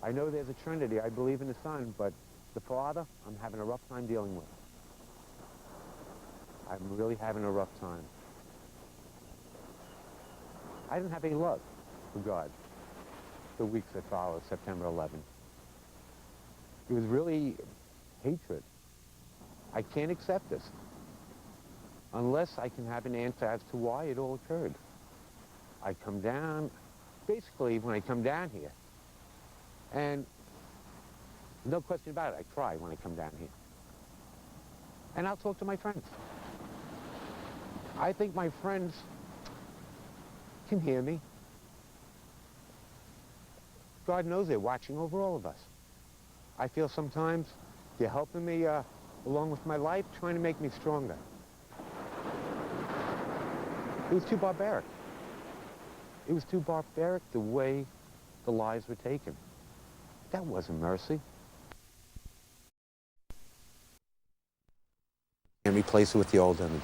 I know there's a Trinity. I believe in the Son, but the Father, I'm having a rough time dealing with. I'm really having a rough time. I didn't have any love for God the weeks that followed September 11th. It was really hatred. I can't accept this unless I can have an answer as to why it all occurred. I come down, basically when I come down here, and no question about it, I cry when I come down here. And I'll talk to my friends. I think my friends can hear me. God knows they're watching over all of us. I feel sometimes they're helping me along with my life, trying to make me stronger. It was too barbaric. It was too barbaric the way the lives were taken. That wasn't mercy. And replace it with the old image.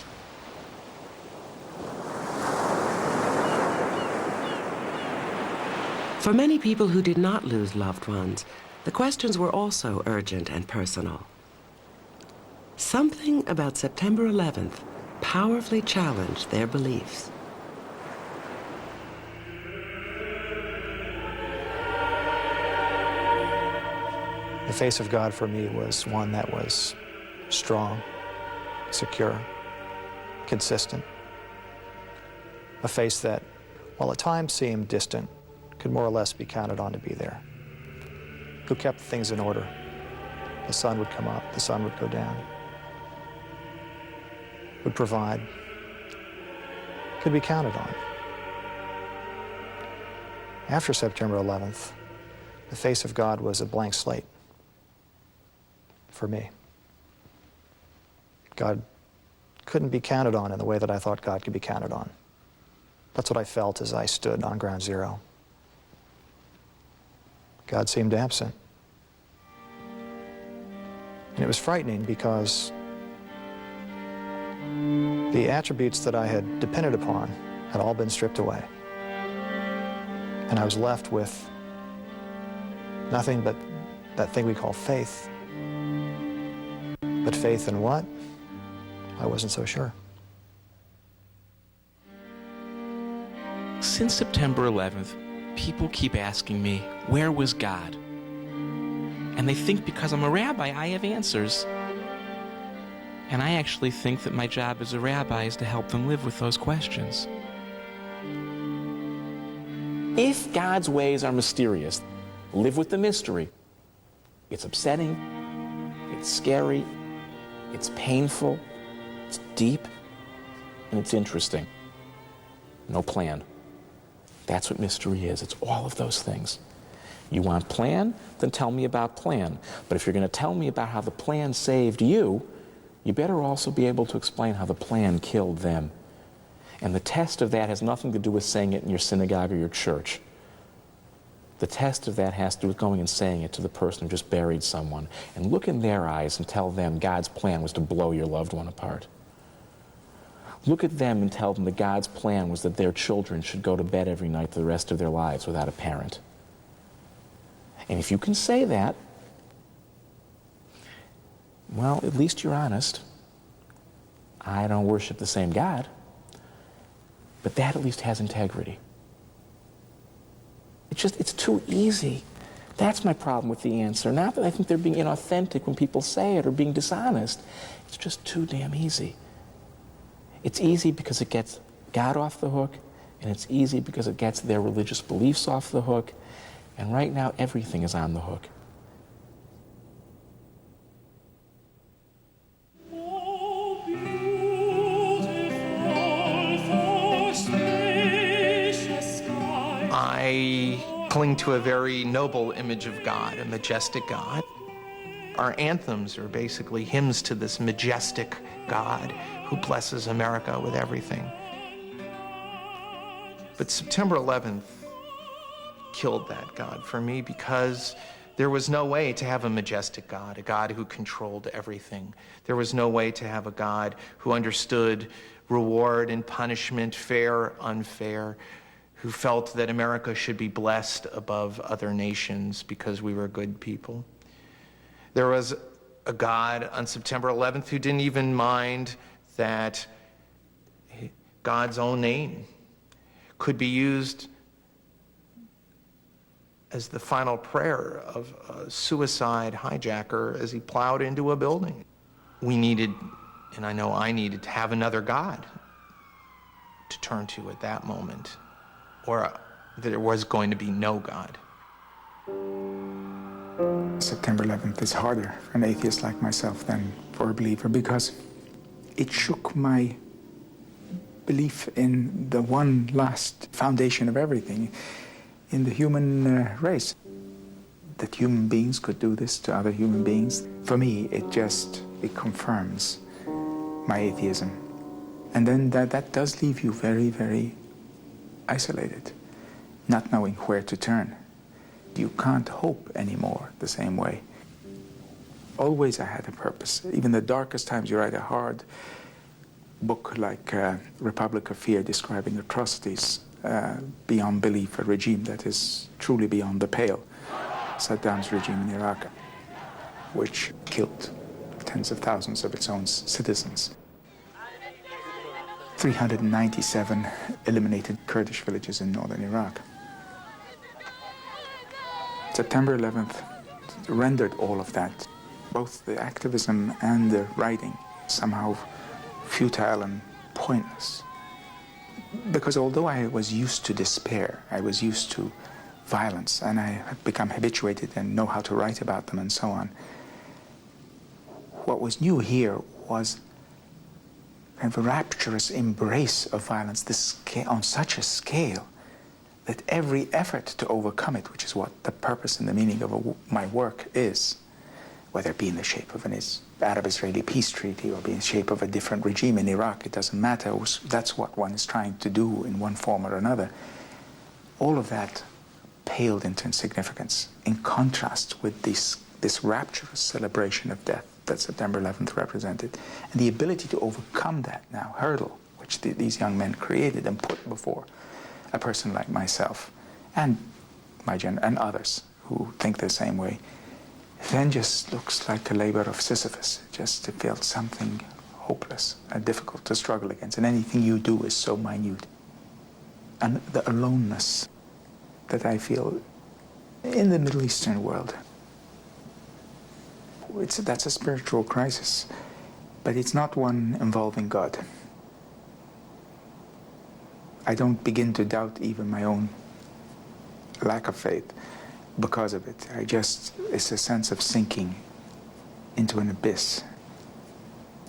For many people who did not lose loved ones, the questions were also urgent and personal. Something about September 11th powerfully challenged their beliefs. The face of God for me was one that was strong, secure, consistent. A face that, while at times seemed distant, could more or less be counted on to be there. Who kept things in order. The sun would come up, the sun would go down. Would provide. Could be counted on. After September 11th, the face of God was a blank slate for me. God couldn't be counted on in the way that I thought God could be counted on. That's what I felt as I stood on ground zero. God seemed absent. And it was frightening because the attributes that I had depended upon had all been stripped away. And I was left with nothing but that thing we call faith. But faith in what? I wasn't so sure. Since September 11th, people keep asking me, where was God? And they think because I'm a rabbi, I have answers. And I actually think that my job as a rabbi is to help them live with those questions. If God's ways are mysterious, live with the mystery. It's upsetting, it's scary, it's painful, it's deep, and it's interesting. No plan. That's what mystery is. It's all of those things. You want plan? Then tell me about plan. But if you're going to tell me about how the plan saved you, you better also be able to explain how the plan killed them. And the test of that has nothing to do with saying it in your synagogue or your church. The test of that has to do with going and saying it to the person who just buried someone. And look in their eyes and tell them God's plan was to blow your loved one apart. Look at them and tell them that God's plan was that their children should go to bed every night for the rest of their lives without a parent. And if you can say that, well, at least you're honest. I don't worship the same God, but that at least has integrity. It's too easy. That's my problem with the answer. Not that I think they're being inauthentic when people say it or being dishonest. It's just too damn easy. It's easy because it gets God off the hook, and it's easy because it gets their religious beliefs off the hook, and right now everything is on the hook. I cling to a very noble image of God, a majestic God. Our anthems are basically hymns to this majestic God who blesses America with everything. But September 11th killed that God for me because there was no way to have a majestic God, a God who controlled everything. There was no way to have a God who understood reward and punishment, fair, unfair. who felt that America should be blessed above other nations because we were good people. There was a God on September 11th who didn't even mind that God's own name could be used as the final prayer of a suicide hijacker as he plowed into a building. We needed, and I know I needed, to have another God to turn to at that moment, or that there was going to be no God. September 11th is harder for an atheist like myself than for a believer because it shook my belief in the one last foundation of everything, in the human race. That human beings could do this to other human beings. For me, it confirms my atheism. And then that does leave you very, very isolated, not knowing where to turn. You can't hope anymore the same way. Always I had a purpose. Even the darkest times, you write a hard book like Republic of Fear, describing atrocities beyond belief, a regime that is truly beyond the pale. Saddam's regime in Iraq, which killed tens of thousands of its own citizens. 397 eliminated Kurdish villages in northern Iraq. September 11th rendered all of that, both the activism and the writing, somehow futile and pointless. Because although I was used to despair, I was used to violence, and I had become habituated and know how to write about them and so on, what was new here was kind of a rapturous embrace of violence on such a scale that every effort to overcome it, which is what the purpose and the meaning of my work is, whether it be in the shape of an Arab-Israeli peace treaty or be in the shape of a different regime in Iraq, it doesn't matter. That's what one is trying to do in one form or another. All of that paled into insignificance in contrast with this rapturous celebration of death that September 11th represented. And the ability to overcome that now hurdle, which these young men created and put before a person like myself and and others who think the same way, then just looks like a labor of Sisyphus. Just it felt something hopeless and difficult to struggle against. And anything you do is so minute. And the aloneness that I feel in the Middle Eastern world, that's a spiritual crisis, but it's not one involving God. I don't begin to doubt even my own lack of faith because of it. It's a sense of sinking into an abyss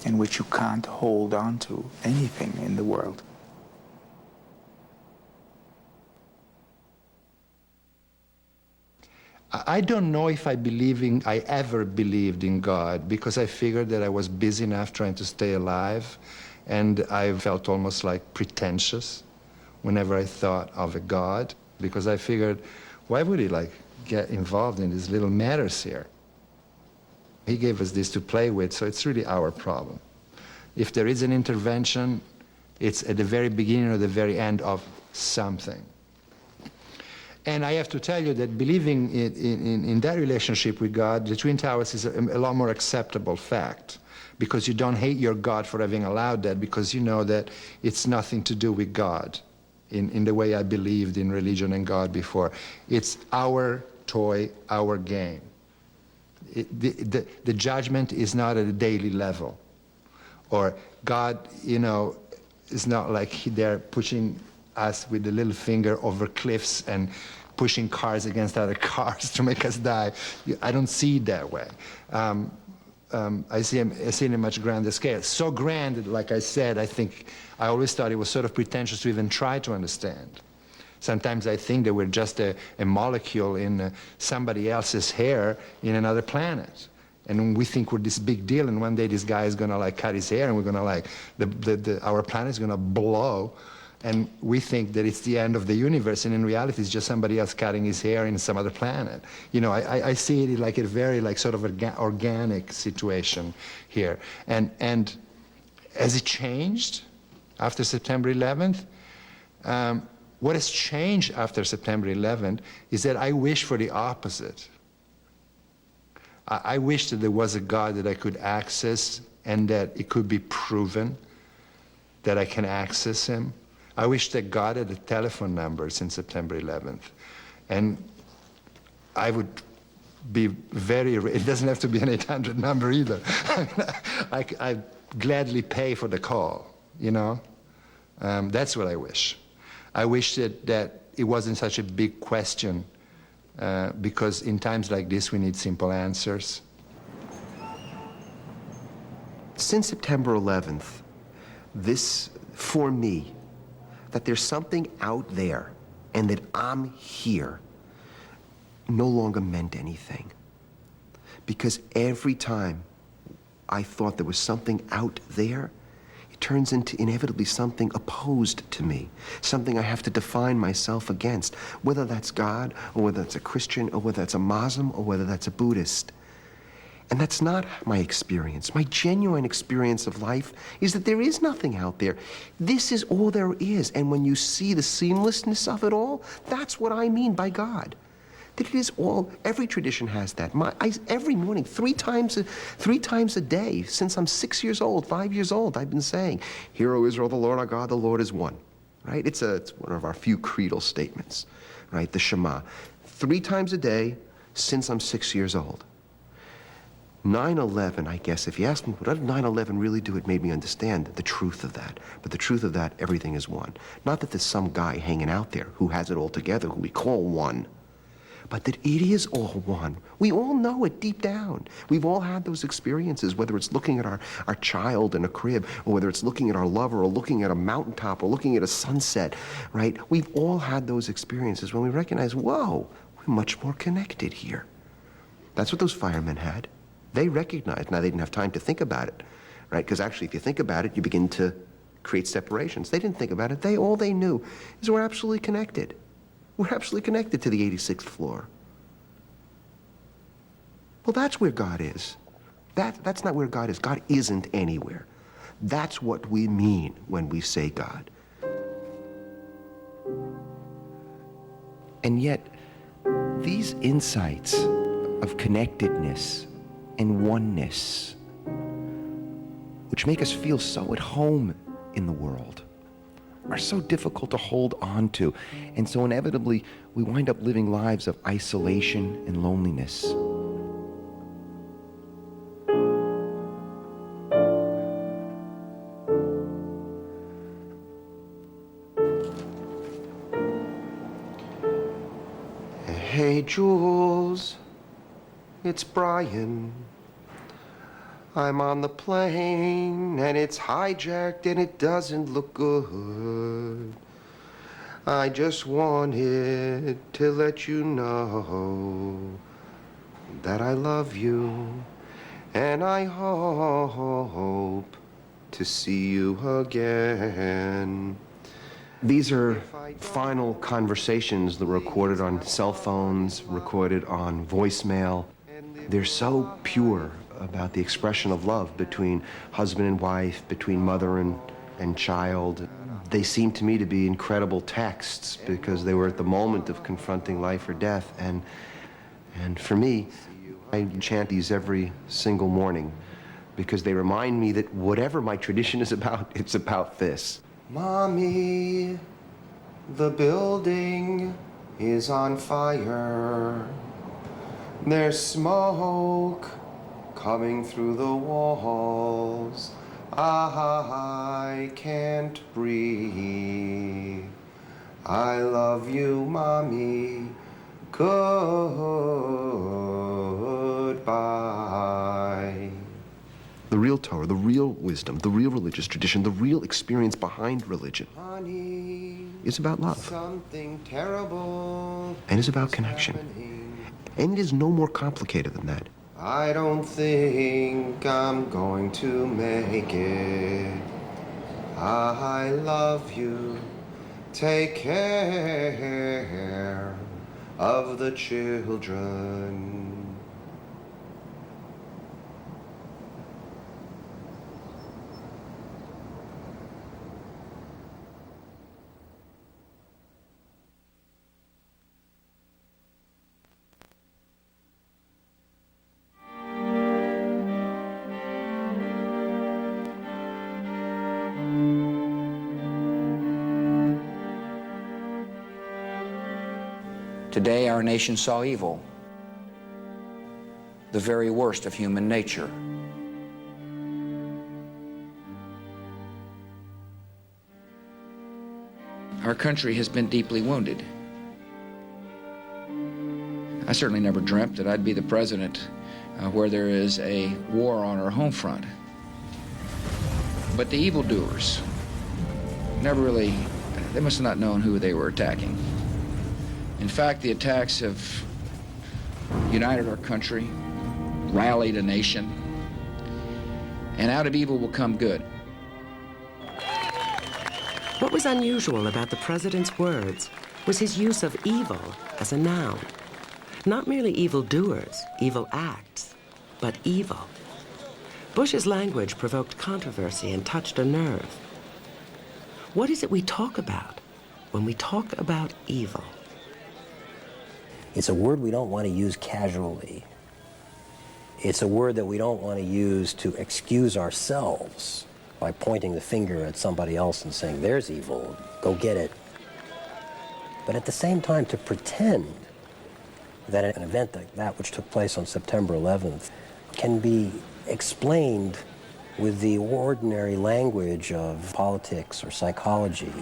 in which you can't hold on to anything in the world. I don't know if I ever believed in God, because I figured that I was busy enough trying to stay alive, and I felt almost like pretentious whenever I thought of a God, because I figured, why would he get involved in these little matters here? He gave us this to play with, so it's really our problem. If there is an intervention, it's at the very beginning or the very end of something. And I have to tell you that believing in that relationship with God, the Twin Towers is a lot more acceptable fact, because you don't hate your God for having allowed that, because you know that it's nothing to do with God in the way I believed in religion and God before. It's our toy, our game. The judgment is not at a daily level. Or God, is not like they're pushing us with the little finger over cliffs and pushing cars against other cars to make us die. I don't see it that way. I see it in a much grander scale. So grand that, like I said, I always thought it was sort of pretentious to even try to understand. Sometimes I think that we're just a molecule in somebody else's hair in another planet. And we think we're this big deal, and one day this guy is gonna cut his hair, and we're gonna our planet is gonna blow, and we think that it's the end of the universe, and in reality it's just somebody else cutting his hair in some other planet. I see it like a very sort of organic situation here. And has it changed after September 11th? What has changed after September 11th is that I wish for the opposite. I wish that there was a God that I could access and that it could be proven that I can access him. I wish that God had the telephone numbers in September 11th. And I would be it doesn't have to be an 800 number either. I gladly pay for the call, you know? That's what I wish. I wish that it wasn't such a big question, because in times like this we need simple answers. Since September 11th, this, for me, that there's something out there and that I'm here, no longer meant anything. Because every time I thought there was something out there, it turns into inevitably something opposed to me, something I have to define myself against, whether that's God, or whether that's a Christian, or whether that's a Muslim, or whether that's a Buddhist. And that's not my experience. My genuine experience of life is that there is nothing out there. This is all there is. And when you see the seamlessness of it all, that's what I mean by God. That it is all, every tradition has that. Every morning, three times a day, since I'm 6 years old, 5 years old, I've been saying, "Hear, O Israel, the Lord our God, the Lord is one." Right? It's one of our few creedal statements, right? The Shema. 3 times a day since I'm 6 years old. 9/11, I guess, if you ask me, what did 9/11 really do? It made me understand the truth of that. But the truth of that, everything is one. Not that there's some guy hanging out there who has it all together, who we call one, but that it is all one. We all know it deep down. We've all had those experiences, whether it's looking at our child in a crib, or whether it's looking at our lover, or looking at a mountaintop, or looking at a sunset, right? We've all had those experiences when we recognize, whoa, we're much more connected here. That's what those firemen had. They recognized, now they didn't have time to think about it, right? Because actually, if you think about it, you begin to create separations. They didn't think about it. All they knew is we're absolutely connected. We're absolutely connected to the 86th floor. Well, that's where God is. That's not where God is. God isn't anywhere. That's what we mean when we say God. And yet, these insights of connectedness and oneness, which make us feel so at home in the world, are so difficult to hold on to. And so inevitably, we wind up living lives of isolation and loneliness. Hey, Jules, it's Brian. I'm on the plane and it's hijacked and it doesn't look good. I just wanted to let you know that I love you and I hope to see you again. These are final conversations that were recorded on cell phones, recorded on voicemail. They're so pure about the expression of love between husband and wife, between mother and child. They seem to me to be incredible texts because they were at the moment of confronting life or death. And for me, I chant these every single morning because they remind me that whatever my tradition is about, it's about this. Mommy, the building is on fire. There's smoke coming through the walls. I can't breathe. I love you, Mommy. Goodbye. The real Torah, the real wisdom, the real religious tradition, the real experience behind religion is about love. Something terrible and is about connection. And it is no more complicated than that. I don't think I'm going to make it. I love you. Take care of the children. Today, our nation saw evil, the very worst of human nature. Our country has been deeply wounded. I certainly never dreamt that I'd be the president where there is a war on our home front. But the evildoers never really, they must have not known who they were attacking. In fact, the attacks have united our country, rallied a nation, and out of evil will come good. What was unusual about the president's words was his use of evil as a noun. Not merely evildoers, evil acts, but evil. Bush's language provoked controversy and touched a nerve. What is it we talk about when we talk about evil? It's a word we don't want to use casually. It's a word that we don't want to use to excuse ourselves by pointing the finger at somebody else and saying, there's evil, go get it. But at the same time, to pretend that an event like that which took place on September 11th can be explained with the ordinary language of politics or psychology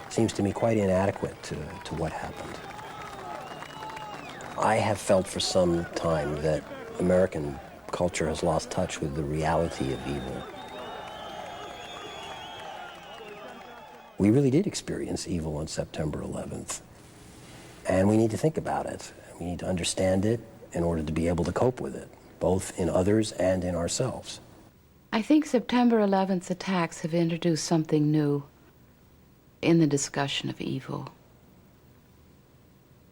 seems to me quite inadequate to what happened. I have felt for some time that American culture has lost touch with the reality of evil. We really did experience evil on September 11th, and we need to think about it. We need to understand it in order to be able to cope with it, both in others and in ourselves. I think September 11th attacks have introduced something new in the discussion of evil.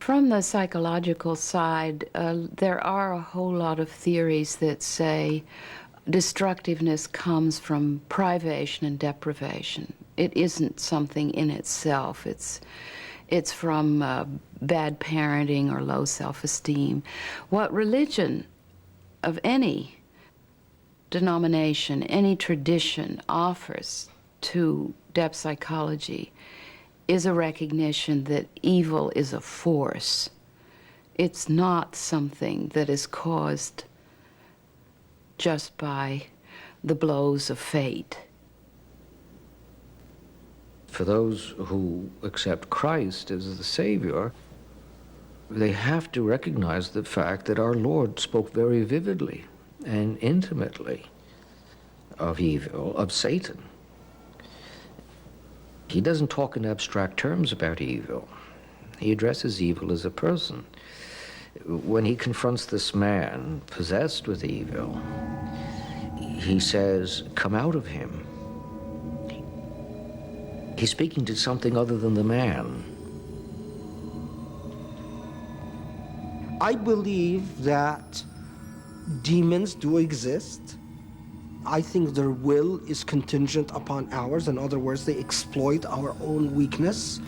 From the psychological side, there are a whole lot of theories that say destructiveness comes from privation and deprivation. It isn't something in itself. It's from bad parenting or low self-esteem. What religion of any denomination, any tradition offers to depth psychology is a recognition that evil is a force. It's not something that is caused just by the blows of fate. For those who accept Christ as the Savior, they have to recognize the fact that our Lord spoke very vividly and intimately of evil, of Satan. He doesn't talk in abstract terms about evil. He addresses evil as a person. When he confronts this man possessed with evil, he says, "Come out of him." He's speaking to something other than the man. I believe that demons do exist. I think their will is contingent upon ours. In other words, they exploit our own weakness,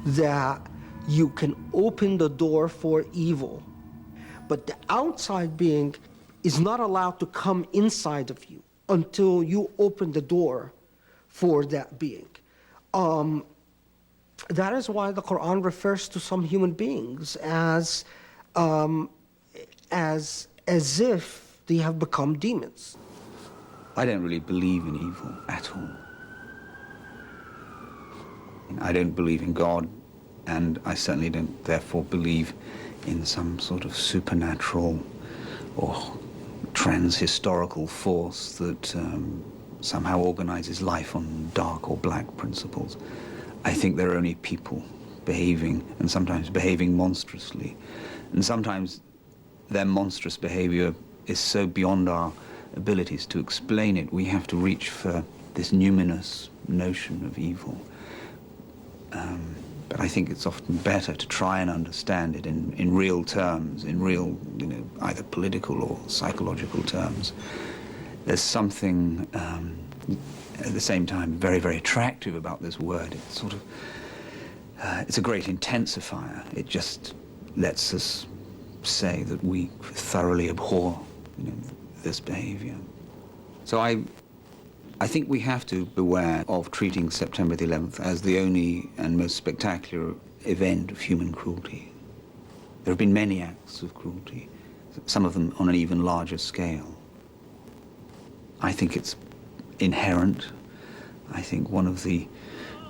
that you can open the door for evil. But the outside being is not allowed to come inside of you until you open the door for that being. That is why the Quran refers to some human beings as if they have become demons. I don't really believe in evil at all. I don't believe in God, and I certainly don't therefore believe in some sort of supernatural or trans-historical force that somehow organizes life on dark or black principles. I think there are only people behaving, and sometimes behaving monstrously. And sometimes their monstrous behavior is so beyond our abilities to explain it, we have to reach for this numinous notion of evil. But I think it's often better to try and understand it in real terms, in real, either political or psychological terms. There's something, at the same time, very, very attractive about this word. It's sort of, it's a great intensifier. It just lets us say that we thoroughly abhor, this behavior. So I think we have to beware of treating September the 11th as the only and most spectacular event of human cruelty. There have been many acts of cruelty, some of them on an even larger scale. I think it's inherent. I think one of the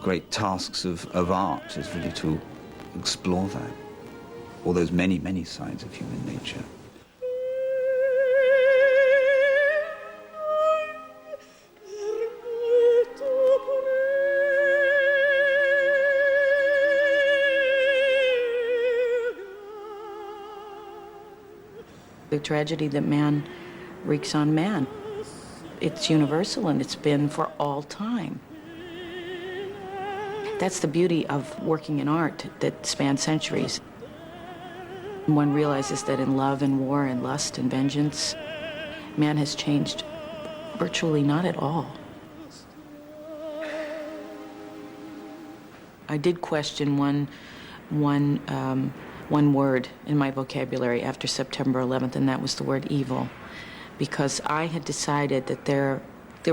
great tasks of art is really to explore that, all those many, many sides of human nature. The tragedy that man wreaks on man, it's universal and it's been for all time. That's the beauty of working in art that spans centuries. One realizes that in love and war and lust and vengeance, man has changed virtually not at all. I did question one word in my vocabulary after September 11th, and that was the word evil, because I had decided that there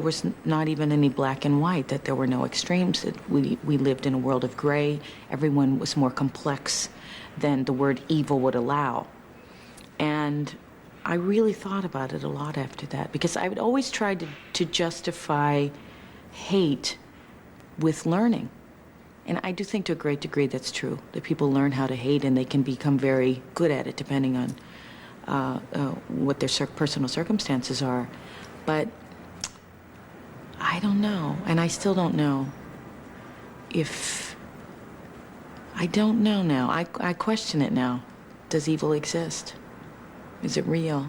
was not even any black and white, that there were no extremes, that we lived in a world of gray. Everyone was more complex than the word evil would allow. And I really thought about it a lot after that, because I would always try to justify hate with learning. And I do think to a great degree that's true, that people learn how to hate and they can become very good at it depending on what their personal circumstances are. But I don't know, and I still don't know if... I don't know now. I question it now. Does evil exist? Is it real?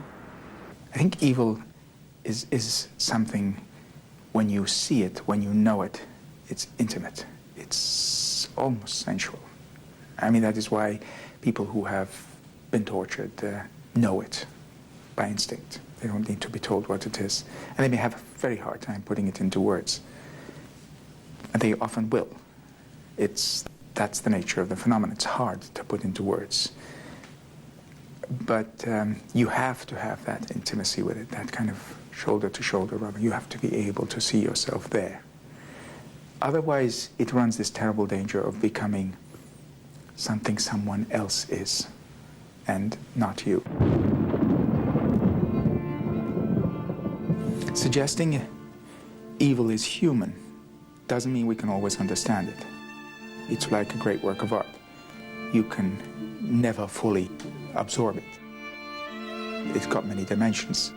I think evil is something, when you see it, when you know it, it's intimate. It's almost sensual. I mean, that is why people who have been tortured know it by instinct. They don't need to be told what it is. And they may have a very hard time putting it into words. And they often will. That's the nature of the phenomenon. It's hard to put into words. But you have to have that intimacy with it, that kind of shoulder-to-shoulder rubber. You have to be able to see yourself there. Otherwise, it runs this terrible danger of becoming something someone else is, and not you. Suggesting evil is human doesn't mean we can always understand it. It's like a great work of art. You can never fully absorb it. It's got many dimensions.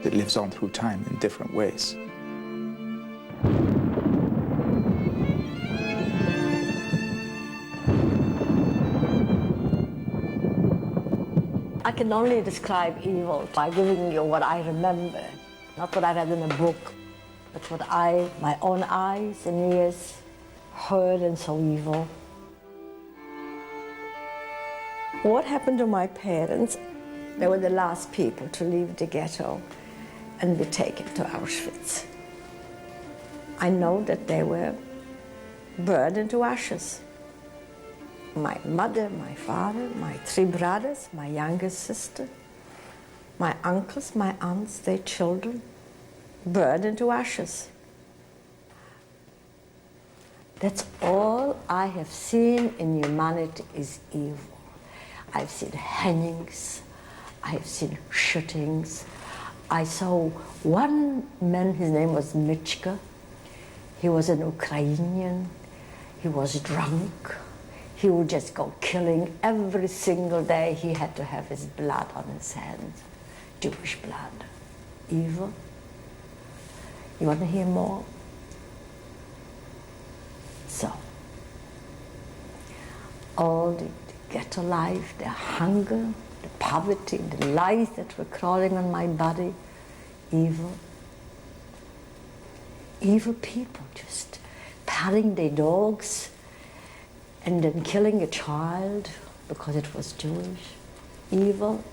It lives on through time in different ways. I can only describe evil by giving you what I remember, not what I read in a book, but what my own eyes and ears heard and saw evil. What happened to my parents? They were the last people to leave the ghetto and be taken to Auschwitz. I know that they were burned into ashes. My mother, my father, my 3 brothers, my youngest sister, my uncles, my aunts, their children, burned into ashes. That's all I have seen in humanity is evil. I've seen hangings, I've seen shootings. I saw one man, his name was Michka. He was an Ukrainian, he was drunk. He would just go killing every single day. He had to have his blood on his hands, Jewish blood. Evil. You want to hear more? So, all the ghetto life, the hunger, the poverty, the lies that were crawling on my body, evil. Evil people just patting their dogs, and then killing a child because it was Jewish. Evil.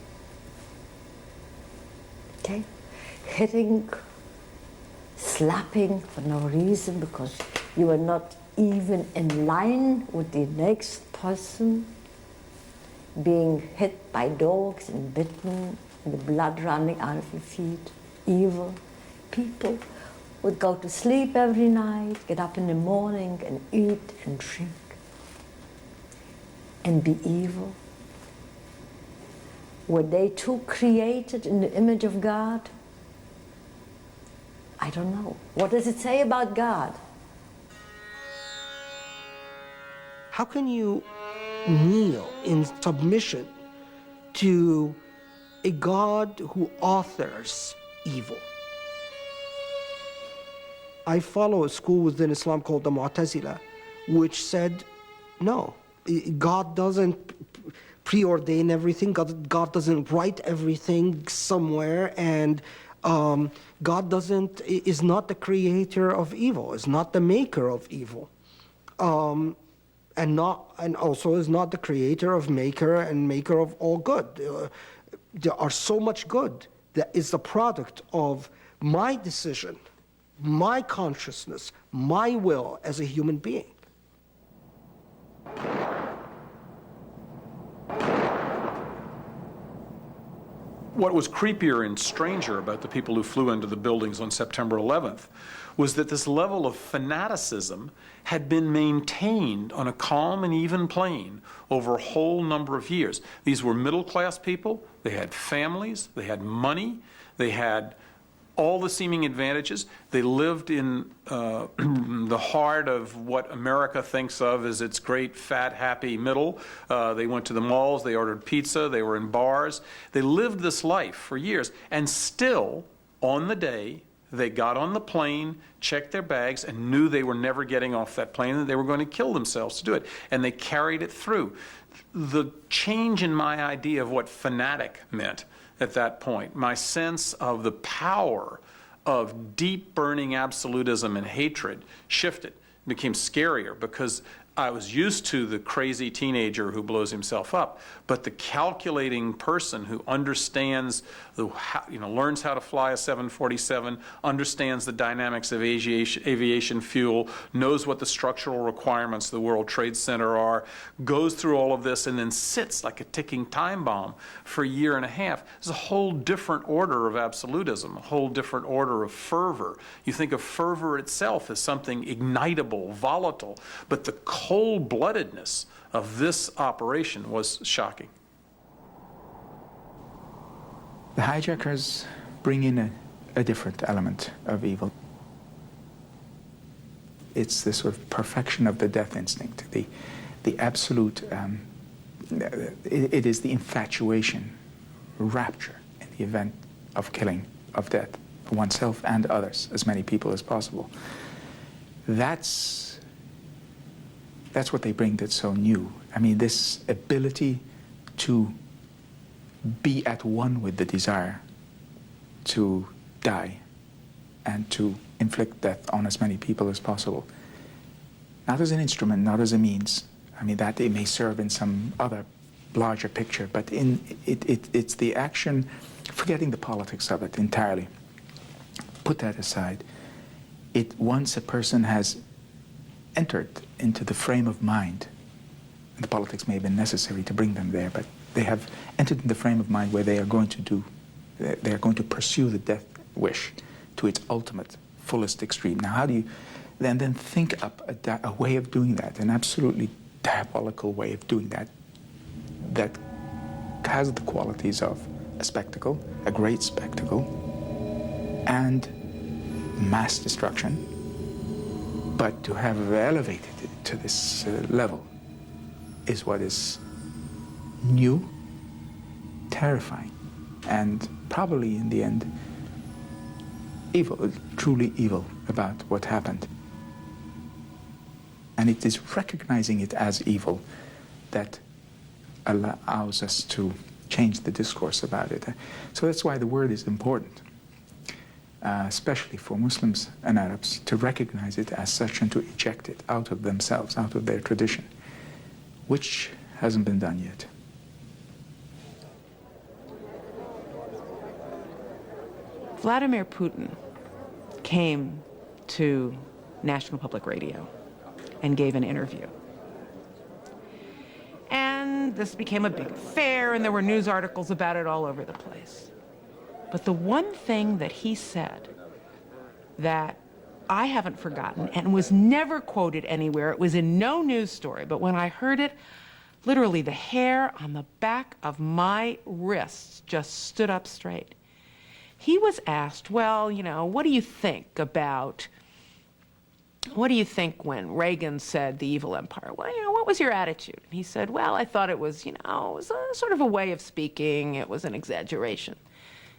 Okay? Hitting, slapping for no reason because you were not even in line with the next person. Being hit by dogs and bitten, and the blood running out of your feet. Evil. People would go to sleep every night, get up in the morning and eat and drink. And be evil. Were they too created in the image of God? I don't know. What does it say about God? How can you kneel in submission to a God who authors evil? I follow a school within Islam called the Mu'tazila, which said, no, God doesn't preordain everything, God doesn't write everything somewhere, and God is not the creator of evil, is not the maker of evil. And also is not the creator of maker of all good. There are so much good that is the product of my decision, my consciousness, my will as a human being. What was creepier and stranger about the people who flew into the buildings on September 11th was that this level of fanaticism had been maintained on a calm and even plane over a whole number of years. These were middle-class people, they had families, they had money, they had all the seeming advantages. They lived in the heart of what America thinks of as its great, fat, happy middle. They went to the malls, they ordered pizza, they were in bars. They lived this life for years, and still, on the day, they got on the plane, checked their bags, and knew they were never getting off that plane, and they were going to kill themselves to do it. And they carried it through. The change in my idea of what fanatic meant at that point, my sense of the power of deep burning absolutism and hatred shifted, became scarier, because I was used to the crazy teenager who blows himself up, but the calculating person who understands, learns how to fly a 747, understands the dynamics of aviation fuel, knows what the structural requirements of the World Trade Center are, goes through all of this, and then sits like a ticking time bomb for a year and a half. There's a whole different order of absolutism, a whole different order of fervor. You think of fervor itself as something ignitable, volatile, but the cold-bloodedness of this operation was shocking. The hijackers bring in a different element of evil. It's the sort of perfection of the death instinct, the absolute, it is the infatuation, rapture in the event of killing, of death, for oneself and others, as many people as possible. That's what they bring that's so new. I mean, this ability to be at one with the desire to die and to inflict death on as many people as possible. Not as an instrument, not as a means. I mean, that it may serve in some other larger picture, but it's the action, forgetting the politics of it entirely. Put that aside. Once a person has entered into the frame of mind, and the politics may have been necessary to bring them there, but they have entered in the frame of mind where they are going to pursue the death wish to its ultimate, fullest extreme. Now, how do you then think up a way of doing that, an absolutely diabolical way of doing that, that has the qualities of a spectacle, a great spectacle, and mass destruction, but to have elevated it to this level is what is new, terrifying, and probably in the end evil, truly evil about what happened. And it is recognizing it as evil that allows us to change the discourse about it. So that's why the word is important, especially for Muslims and Arabs, to recognize it as such and to eject it out of themselves, out of their tradition, which hasn't been done yet. Vladimir Putin came to National Public Radio and gave an interview. And this became a big affair, and there were news articles about it all over the place. But the one thing that he said that I haven't forgotten and was never quoted anywhere, it was in no news story, but when I heard it, literally the hair on the back of my wrists just stood up straight. He was asked, well, you know, what do you think when Reagan said the evil empire? Well, you know, what was your attitude? And he said, well, I thought it was, you know, it was a sort of a way of speaking. It was an exaggeration.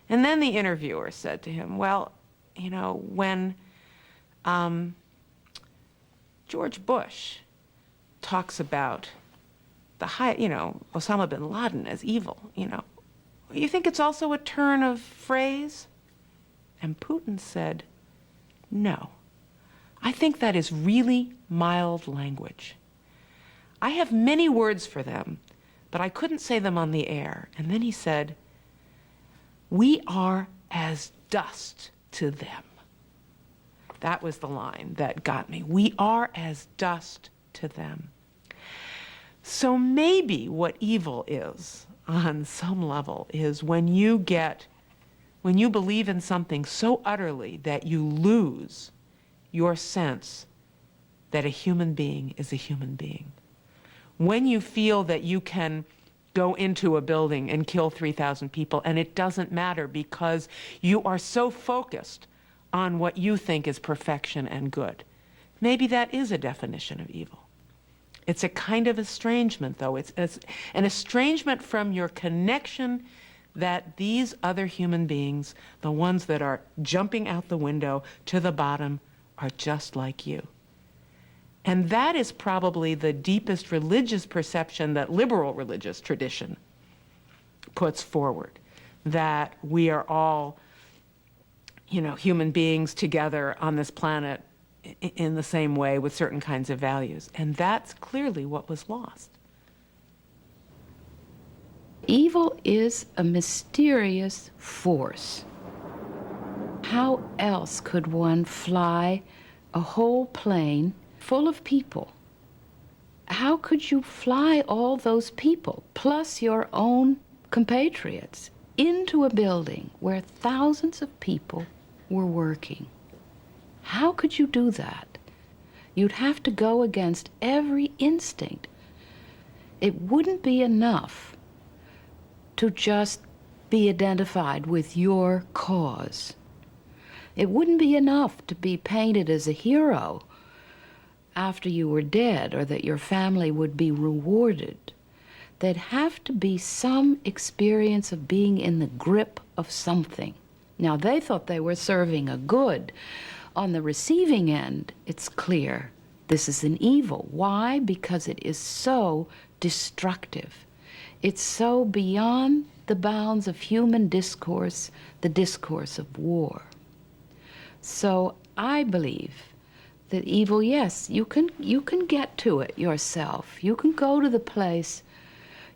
And then the interviewer said to him, well, you know, when George Bush talks about Osama bin Laden as evil, you know, you think it's also a turn of phrase? And Putin said, no. I think that is really mild language. I have many words for them, but I couldn't say them on the air. And then he said, we are as dust to them. That was the line that got me. We are as dust to them. So maybe what evil is, on some level, is when you believe in something so utterly that you lose your sense that a human being is a human being. When you feel that you can go into a building and kill 3,000 people and it doesn't matter because you are so focused on what you think is perfection and good. Maybe that is a definition of evil. It's a kind of estrangement, though. It's an estrangement from your connection that these other human beings, the ones that are jumping out the window to the bottom, are just like you. And that is probably the deepest religious perception that liberal religious tradition puts forward, that we are all, you know, human beings together on this planet in the same way with certain kinds of values. And that's clearly what was lost. Evil is a mysterious force. How else could one fly a whole plane full of people? How could you fly all those people, plus your own compatriots, into a building where thousands of people were working? How could you do that? You'd have to go against every instinct. It wouldn't be enough to just be identified with your cause. It wouldn't be enough to be painted as a hero after you were dead, or that your family would be rewarded. There'd have to be some experience of being in the grip of something. Now, they thought they were serving a good. On the receiving end, it's clear this is an evil. Why? Because it is so destructive. It's so beyond the bounds of human discourse, the discourse of war. So I believe that evil, yes, you can get to it yourself. You can go to the place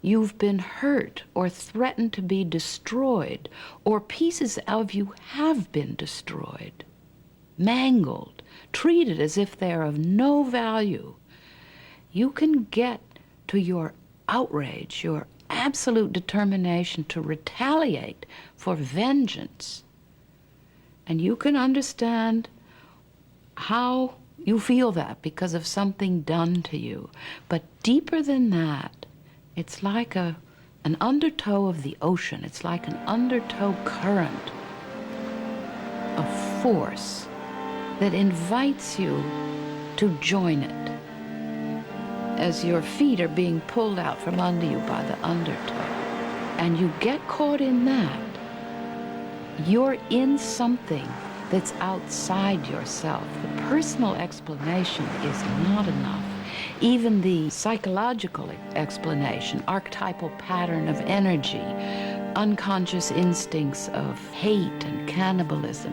you've been hurt or threatened to be destroyed, or pieces of you have been destroyed, mangled, treated as if they're of no value. You can get to your outrage, your absolute determination to retaliate for vengeance. And you can understand how you feel that because of something done to you. But deeper than that, it's like an undertow of the ocean. It's like an undertow current of force that invites you to join it as your feet are being pulled out from under you by the undertow. And you get caught in that. You're in something that's outside yourself. The personal explanation is not enough. Even the psychological explanation, archetypal pattern of energy, unconscious instincts of hate and cannibalism,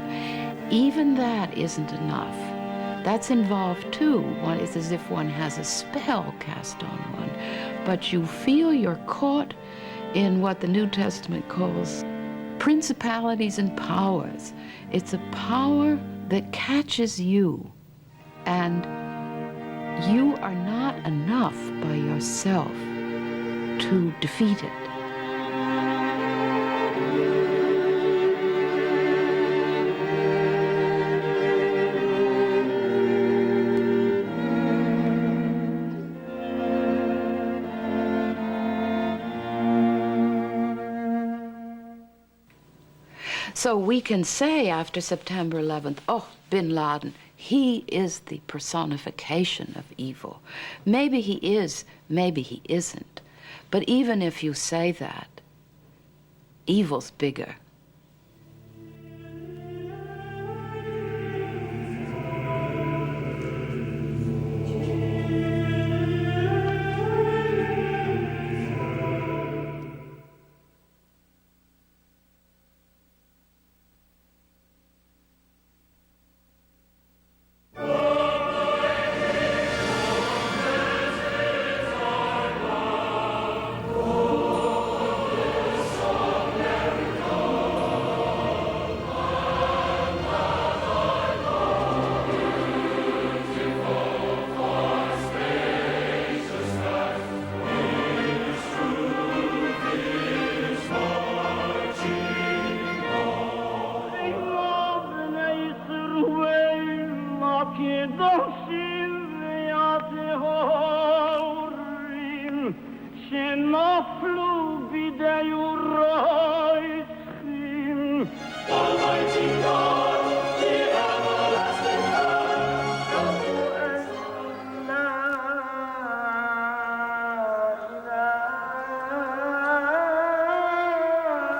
even that isn't enough. That's involved too. It's as if one has a spell cast on one. But you feel you're caught in what the New Testament calls principalities and powers. It's a power that catches you, and you are not enough by yourself to defeat it. So we can say after September 11th, oh, bin Laden, he is the personification of evil. Maybe he is, maybe he isn't. But even if you say that, evil's bigger.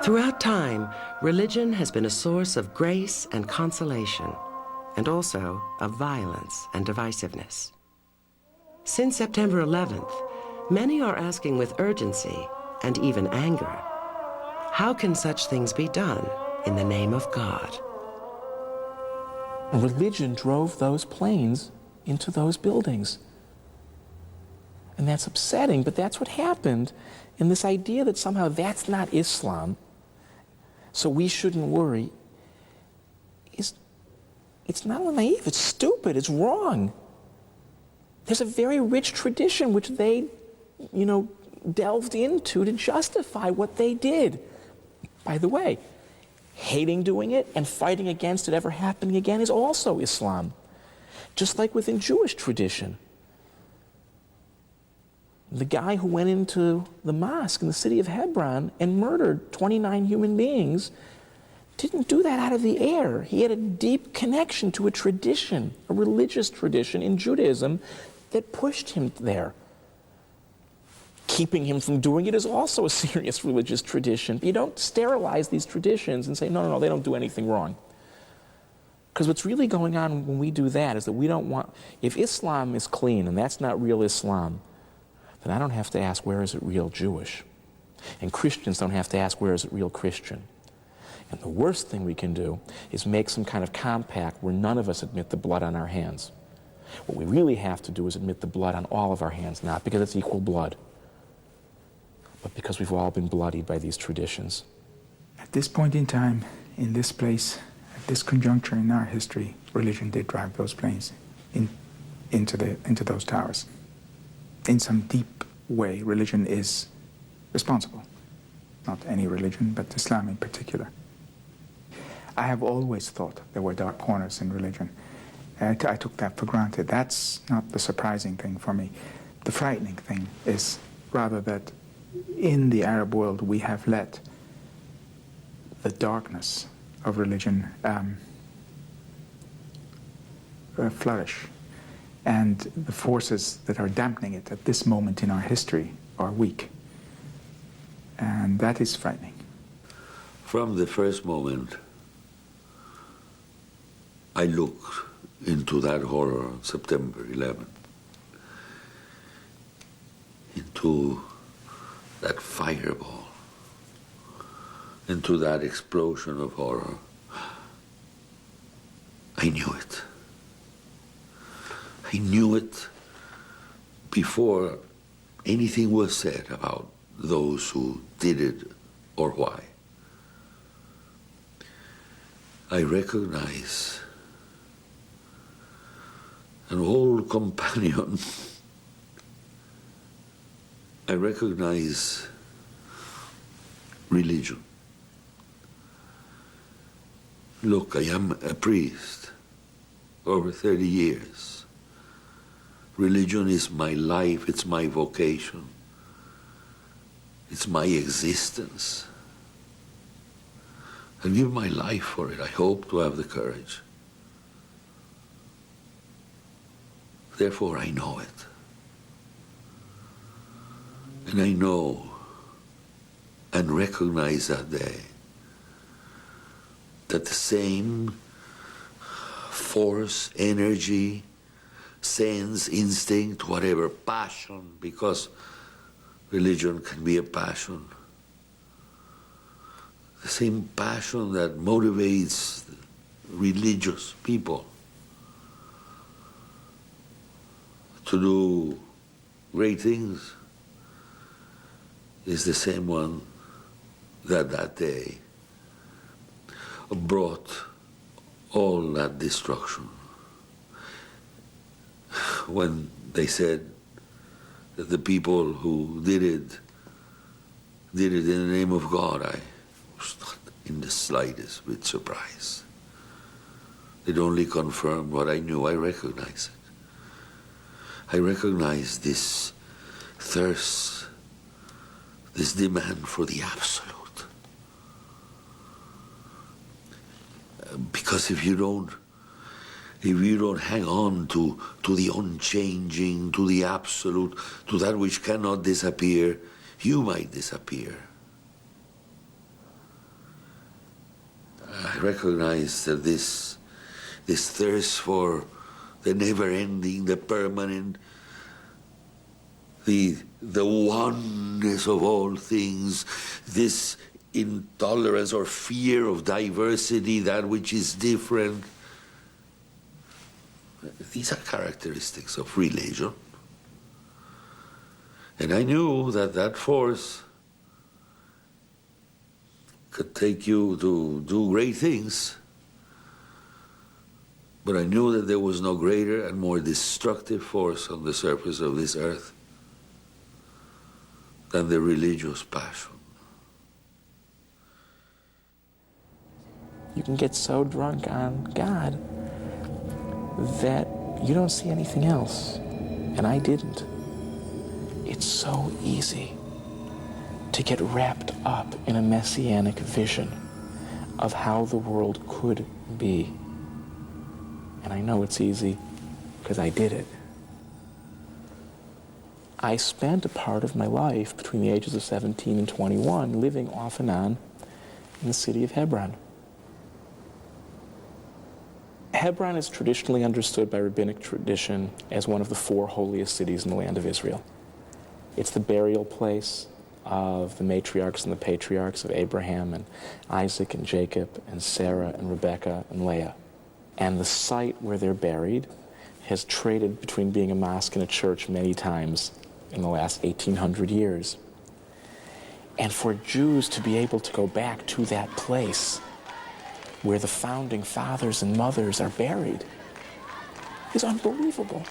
Throughout time, religion has been a source of grace and consolation, and also of violence and divisiveness. Since September 11th, many are asking with urgency and even anger, how can such things be done in the name of God? Religion drove those planes into those buildings. And that's upsetting, but that's what happened. And this idea that somehow that's not Islam, so we shouldn't worry, it's not only naive, it's stupid, it's wrong. There's a very rich tradition which they, delved into to justify what they did. By the way, hating doing it and fighting against it ever happening again is also Islam. Just like within Jewish tradition. The guy who went into the mosque in the city of Hebron and murdered 29 human beings didn't do that out of the air. He had a deep connection to a tradition, a religious tradition in Judaism that pushed him there. Keeping him from doing it is also a serious religious tradition. But you don't sterilize these traditions and say, no, they don't do anything wrong. Because what's really going on when we do that is that we don't want, if Islam is clean and that's not real Islam, then I don't have to ask, where is it real Jewish? And Christians don't have to ask, where is it real Christian? And the worst thing we can do is make some kind of compact where none of us admit the blood on our hands. What we really have to do is admit the blood on all of our hands, not because it's equal blood, but because we've all been bloodied by these traditions. At this point in time, in this place, at this conjuncture in our history, religion did drive those planes into those towers. In some deep way, religion is responsible. Not any religion, but Islam in particular. I have always thought there were dark corners in religion. I took that for granted. That's not the surprising thing for me. The frightening thing is rather that in the Arab world we have let the darkness of religion flourish. And the forces that are dampening it at this moment in our history are weak. And that is frightening. From the first moment, I looked into that horror on September 11th, into that fireball, into that explosion of horror. I knew it. I knew it before anything was said about those who did it or why. I recognize an old companion. I recognize religion. Look, I am a priest over 30 years. Religion is my life, it's my vocation. It's my existence. and give my life for it. I hope to have the courage. Therefore, I know it. And I know and recognize that day that the same force, energy, sense, instinct, whatever, passion, because religion can be a passion, the same passion that motivates religious people to do great things is the same one that day brought all that destruction. When they said that the people who did it in the name of God, I was not in the slightest bit surprised. It only confirmed what I knew. I recognized it. I recognized this thirst, this demand for the absolute. Because if you don't hang on to the unchanging, to the absolute, to that which cannot disappear, you might disappear. I recognize that this thirst for the never-ending, the permanent, the oneness of all things, this intolerance or fear of diversity, that which is different. These are characteristics of religion. And I knew that that force could take you to do great things, but I knew that there was no greater and more destructive force on the surface of this earth than the religious passion. You can get so drunk on God that you don't see anything else. And I didn't. It's so easy to get wrapped up in a messianic vision of how the world could be. And I know it's easy because I did it. I spent a part of my life between the ages of 17 and 21 living off and on in the city of Hebron. Hebron is traditionally understood by rabbinic tradition as one of the 4 holiest cities in the land of Israel. It's the burial place of the matriarchs and the patriarchs of Abraham and Isaac and Jacob and Sarah and Rebekah and Leah. And the site where they're buried has traded between being a mosque and a church many times in the last 1,800 years. And for Jews to be able to go back to that place where the founding fathers and mothers are buried is unbelievable.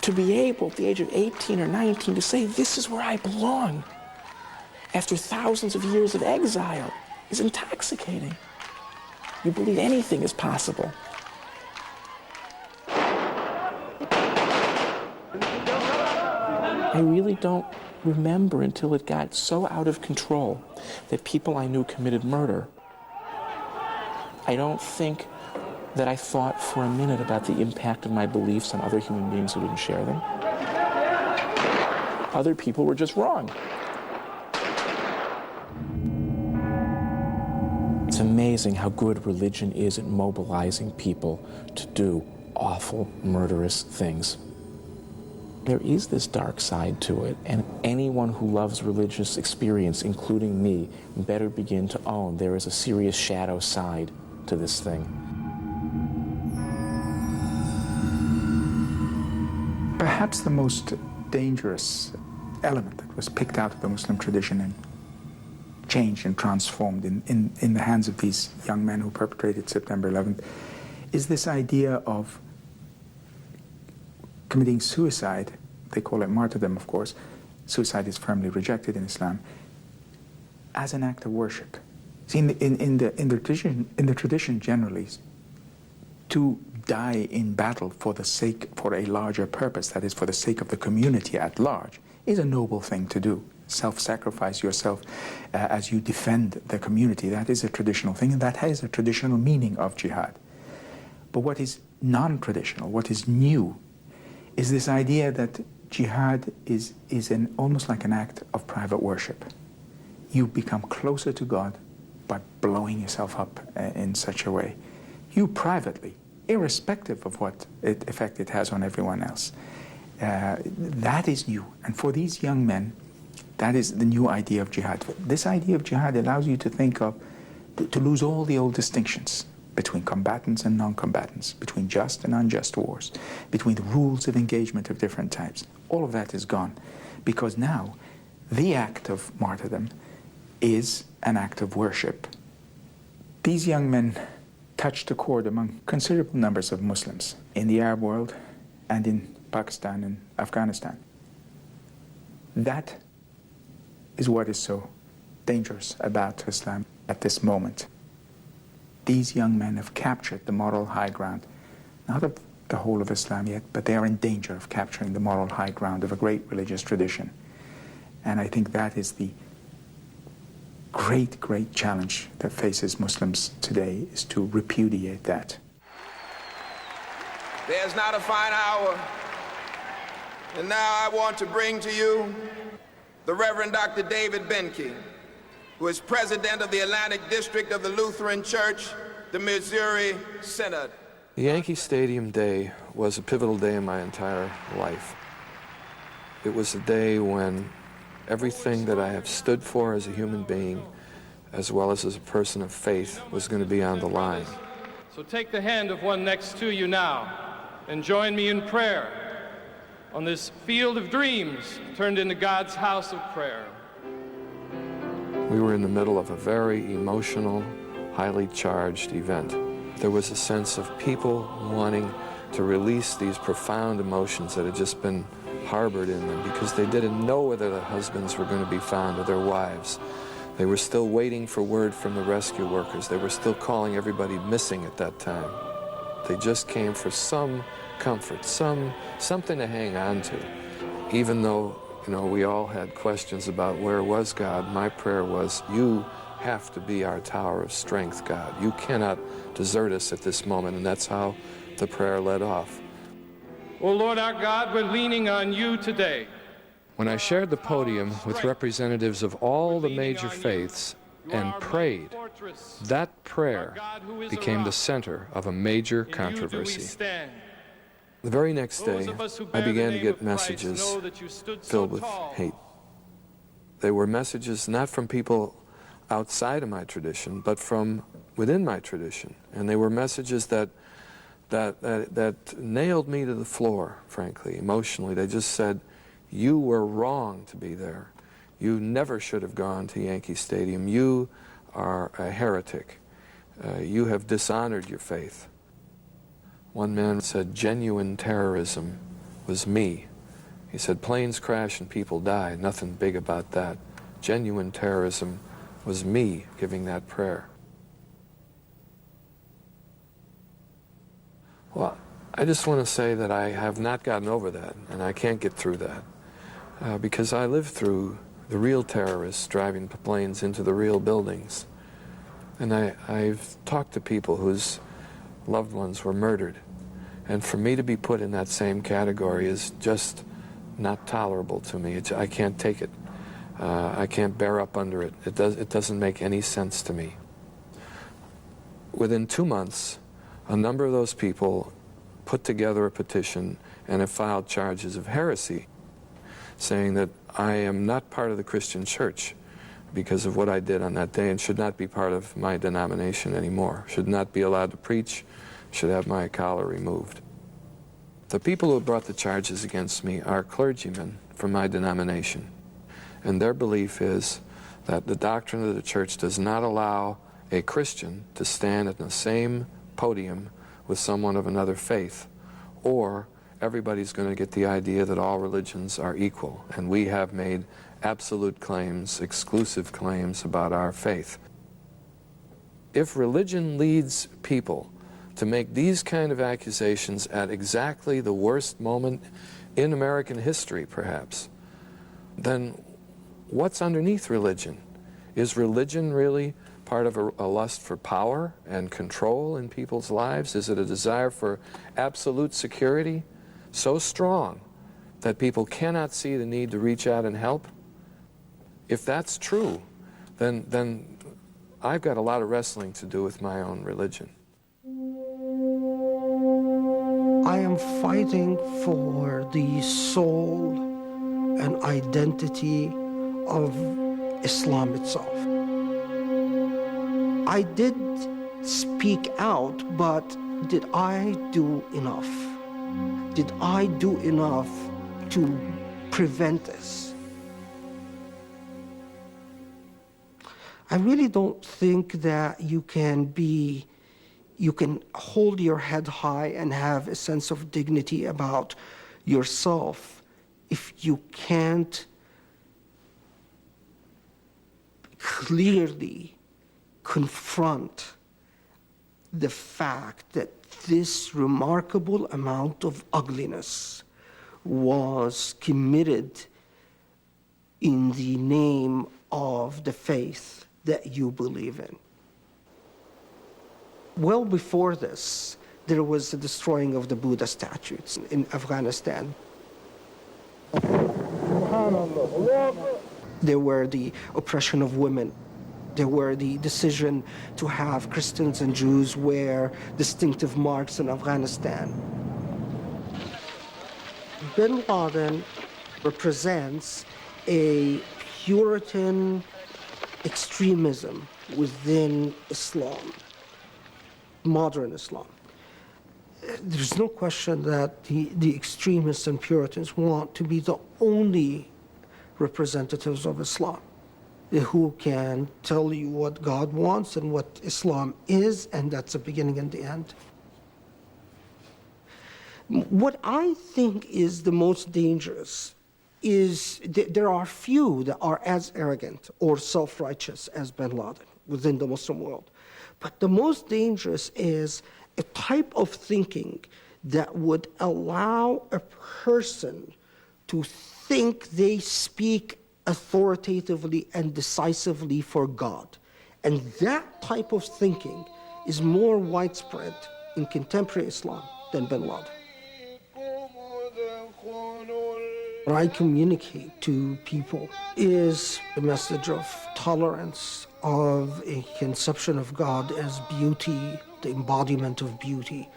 To be able, at the age of 18 or 19, to say, this is where I belong, after thousands of years of exile, is intoxicating. You believe anything is possible. I really don't remember until it got so out of control that people I knew committed murder. I don't think that I thought for a minute about the impact of my beliefs on other human beings who didn't share them. Other people were just wrong. It's amazing how good religion is at mobilizing people to do awful, murderous things. There is this dark side to it, and anyone who loves religious experience, including me, better begin to own there is a serious shadow side to this thing. Perhaps the most dangerous element that was picked out of the Muslim tradition and changed and transformed in the hands of these young men who perpetrated September 11th is this idea of committing suicide. They call it martyrdom, of course. Suicide is firmly rejected in Islam, as an act of worship. See, in the tradition generally, to die in battle for a larger purpose, that is, for the sake of the community at large, is a noble thing to do. Self-sacrifice yourself as you defend the community. That is a traditional thing, and that has a traditional meaning of jihad. But what is non-traditional, what is new, is this idea that jihad is almost like an act of private worship. You become closer to God by blowing yourself up in such a way. You privately, irrespective of what effect it has on everyone else. That is new. And for these young men, that is the new idea of jihad. This idea of jihad allows you to think of, to lose all the old distinctions between combatants and non-combatants, between just and unjust wars, between the rules of engagement of different types. All of that is gone, because now the act of martyrdom is an act of worship. These young men touched a chord among considerable numbers of Muslims in the Arab world and in Pakistan and Afghanistan. That is what is so dangerous about Islam at this moment. These young men have captured the moral high ground, not of the whole of Islam yet, but they are in danger of capturing the moral high ground of a great religious tradition. And I think that is the great, great challenge that faces Muslims today, is to repudiate that. There's not a fine hour. And now I want to bring to you the Reverend Dr. David Benke, who is president of the Atlantic District of the Lutheran Church, the Missouri Synod. The Yankee Stadium day was a pivotal day in my entire life. It was a day when everything that I have stood for as a human being, as well as a person of faith, was going to be on the line. So take the hand of one next to you now and join me in prayer on this field of dreams turned into God's house of prayer. We were in the middle of a very emotional, highly charged event. There was a sense of people wanting to release these profound emotions that had just been harbored in them because they didn't know whether their husbands were going to be found or their wives. They were still waiting for word from the rescue workers. They were still calling everybody missing at that time. They just came for some comfort, something to hang on to. Even though, we all had questions about where was God, my prayer was, you have to be our tower of strength, God. You cannot desert us at this moment, and that's how the prayer led off. Oh Lord our God, we're leaning on you today. When I shared the podium with representatives of all the major faiths and prayed, that prayer became the center of a major controversy. The very next day, I began to get messages filled with hate. They were messages not from people outside of my tradition, but from within my tradition. And they were messages that nailed me to the floor, frankly, emotionally. They just said, you were wrong to be there. You never should have gone to Yankee Stadium. You are a heretic. You have dishonored your faith. One man said genuine terrorism was me. He said planes crash and people die, nothing big about that. Genuine terrorism was me giving that prayer. Well, I just want to say that I have not gotten over that, and I can't get through that, because I lived through the real terrorists driving planes into the real buildings. And I've talked to people whose loved ones were murdered. And for me to be put in that same category is just not tolerable to me. I can't take it. I can't bear up under it. It doesn't make any sense to me. Within 2 months, a number of those people put together a petition and have filed charges of heresy, saying that I am not part of the Christian church because of what I did on that day and should not be part of my denomination anymore, should not be allowed to preach, should have my collar removed. The people who brought the charges against me are clergymen from my denomination, and their belief is that the doctrine of the church does not allow a Christian to stand at the same podium with someone of another faith, or everybody's going to get the idea that all religions are equal, and we have made absolute claims, exclusive claims about our faith. If religion leads people to make these kind of accusations at exactly the worst moment in American history, perhaps, then what's underneath religion? Is religion really part of a lust for power and control in people's lives? Is it a desire for absolute security so strong that people cannot see the need to reach out and help? If that's true, then I've got a lot of wrestling to do with my own religion. I am fighting for the soul and identity of Islam itself. I did speak out, but did I do enough? Did I do enough to prevent this? I really don't think that you can hold your head high and have a sense of dignity about yourself if you can't clearly confront the fact that this remarkable amount of ugliness was committed in the name of the faith that you believe in. Well before this, there was the destroying of the Buddha statues in Afghanistan. There were the oppression of women. There were the decision to have Christians and Jews wear distinctive marks in Afghanistan. Bin Laden represents a Puritan extremism within Islam, modern Islam. There's no question that the extremists and Puritans want to be the only representatives of Islam who can tell you what God wants and what Islam is, and that's the beginning and the end. What I think is the most dangerous is there are few that are as arrogant or self-righteous as bin Laden within the Muslim world. But the most dangerous is a type of thinking that would allow a person to think they speak authoritatively and decisively for God. And that type of thinking is more widespread in contemporary Islam than bin Laden. What I communicate to people is a message of tolerance, of a conception of God as beauty, the embodiment of beauty,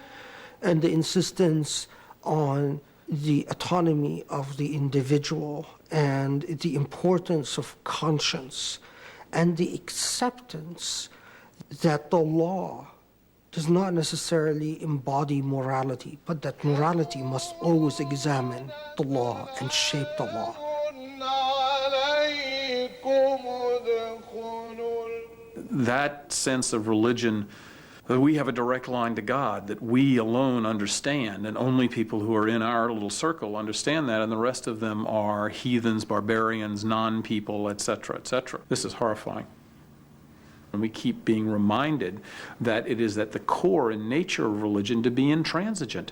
and the insistence on the autonomy of the individual and the importance of conscience and the acceptance that the law does not necessarily embody morality, but that morality must always examine the law and shape the law. That sense of religion, that we have a direct line to God, that we alone understand, and only people who are in our little circle understand that, and the rest of them are heathens, barbarians, non-people, etc., etc. This is horrifying. And we keep being reminded that it is at the core and nature of religion to be intransigent,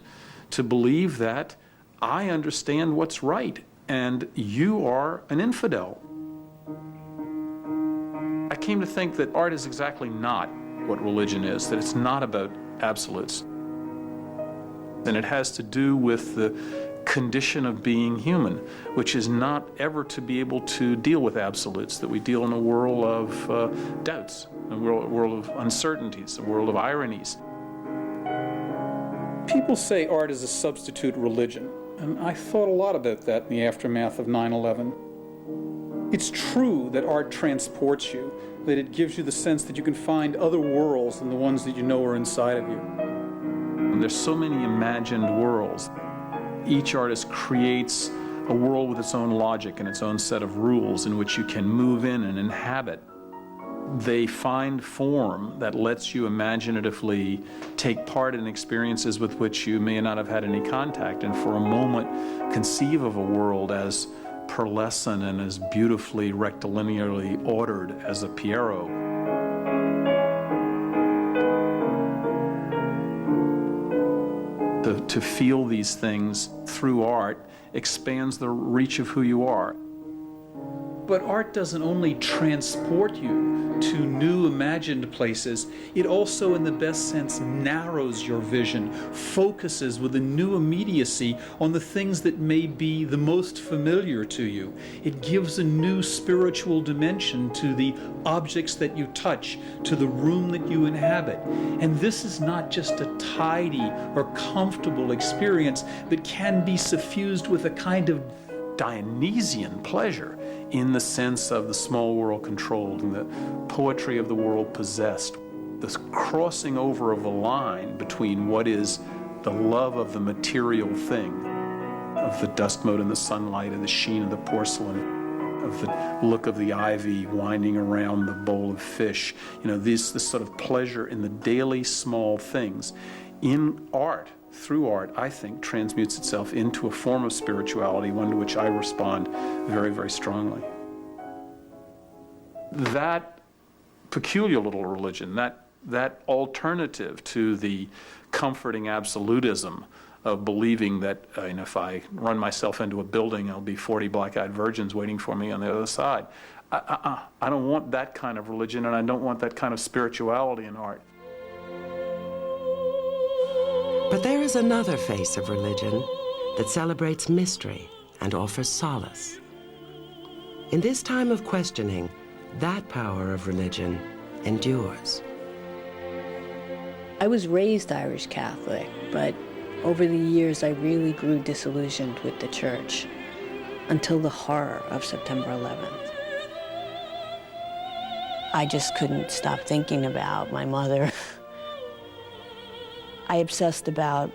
to believe that I understand what's right, and you are an infidel. I came to think that art is exactly not what religion is, that it's not about absolutes. And it has to do with the condition of being human, which is not ever to be able to deal with absolutes, that we deal in a world of doubts, a world of uncertainties, a world of ironies. People say art is a substitute religion, and I thought a lot about that in the aftermath of 9/11. It's true that art transports you, that it gives you the sense that you can find other worlds than the ones that you know are inside of you. There's so many imagined worlds. Each artist creates a world with its own logic and its own set of rules in which you can move in and inhabit. They find form that lets you imaginatively take part in experiences with which you may not have had any contact, and for a moment conceive of a world as pearlescent and as beautifully rectilinearly ordered as a Pierrot. To feel these things through art expands the reach of who you are. But art doesn't only transport you to new imagined places, it also, in the best sense, narrows your vision, focuses with a new immediacy on the things that may be the most familiar to you. It gives a new spiritual dimension to the objects that you touch, to the room that you inhabit. And this is not just a tidy or comfortable experience, but can be suffused with a kind of Dionysian pleasure, in the sense of the small world controlled and the poetry of the world possessed. This crossing over of a line between what is the love of the material thing, of the dust mote in the sunlight and the sheen of the porcelain, of the look of the ivy winding around the bowl of fish. This sort of pleasure in the daily small things. In art, through art, I think, transmutes itself into a form of spirituality, one to which I respond very, very strongly. That peculiar little religion, that alternative to the comforting absolutism of believing that if I run myself into a building, there'll be 40 black-eyed virgins waiting for me on the other side. I don't want that kind of religion, and I don't want that kind of spirituality in art. But there is another face of religion that celebrates mystery and offers solace. In this time of questioning, that power of religion endures. I was raised Irish Catholic, but over the years I really grew disillusioned with the church until the horror of September 11th. I just couldn't stop thinking about my mother. I obsessed about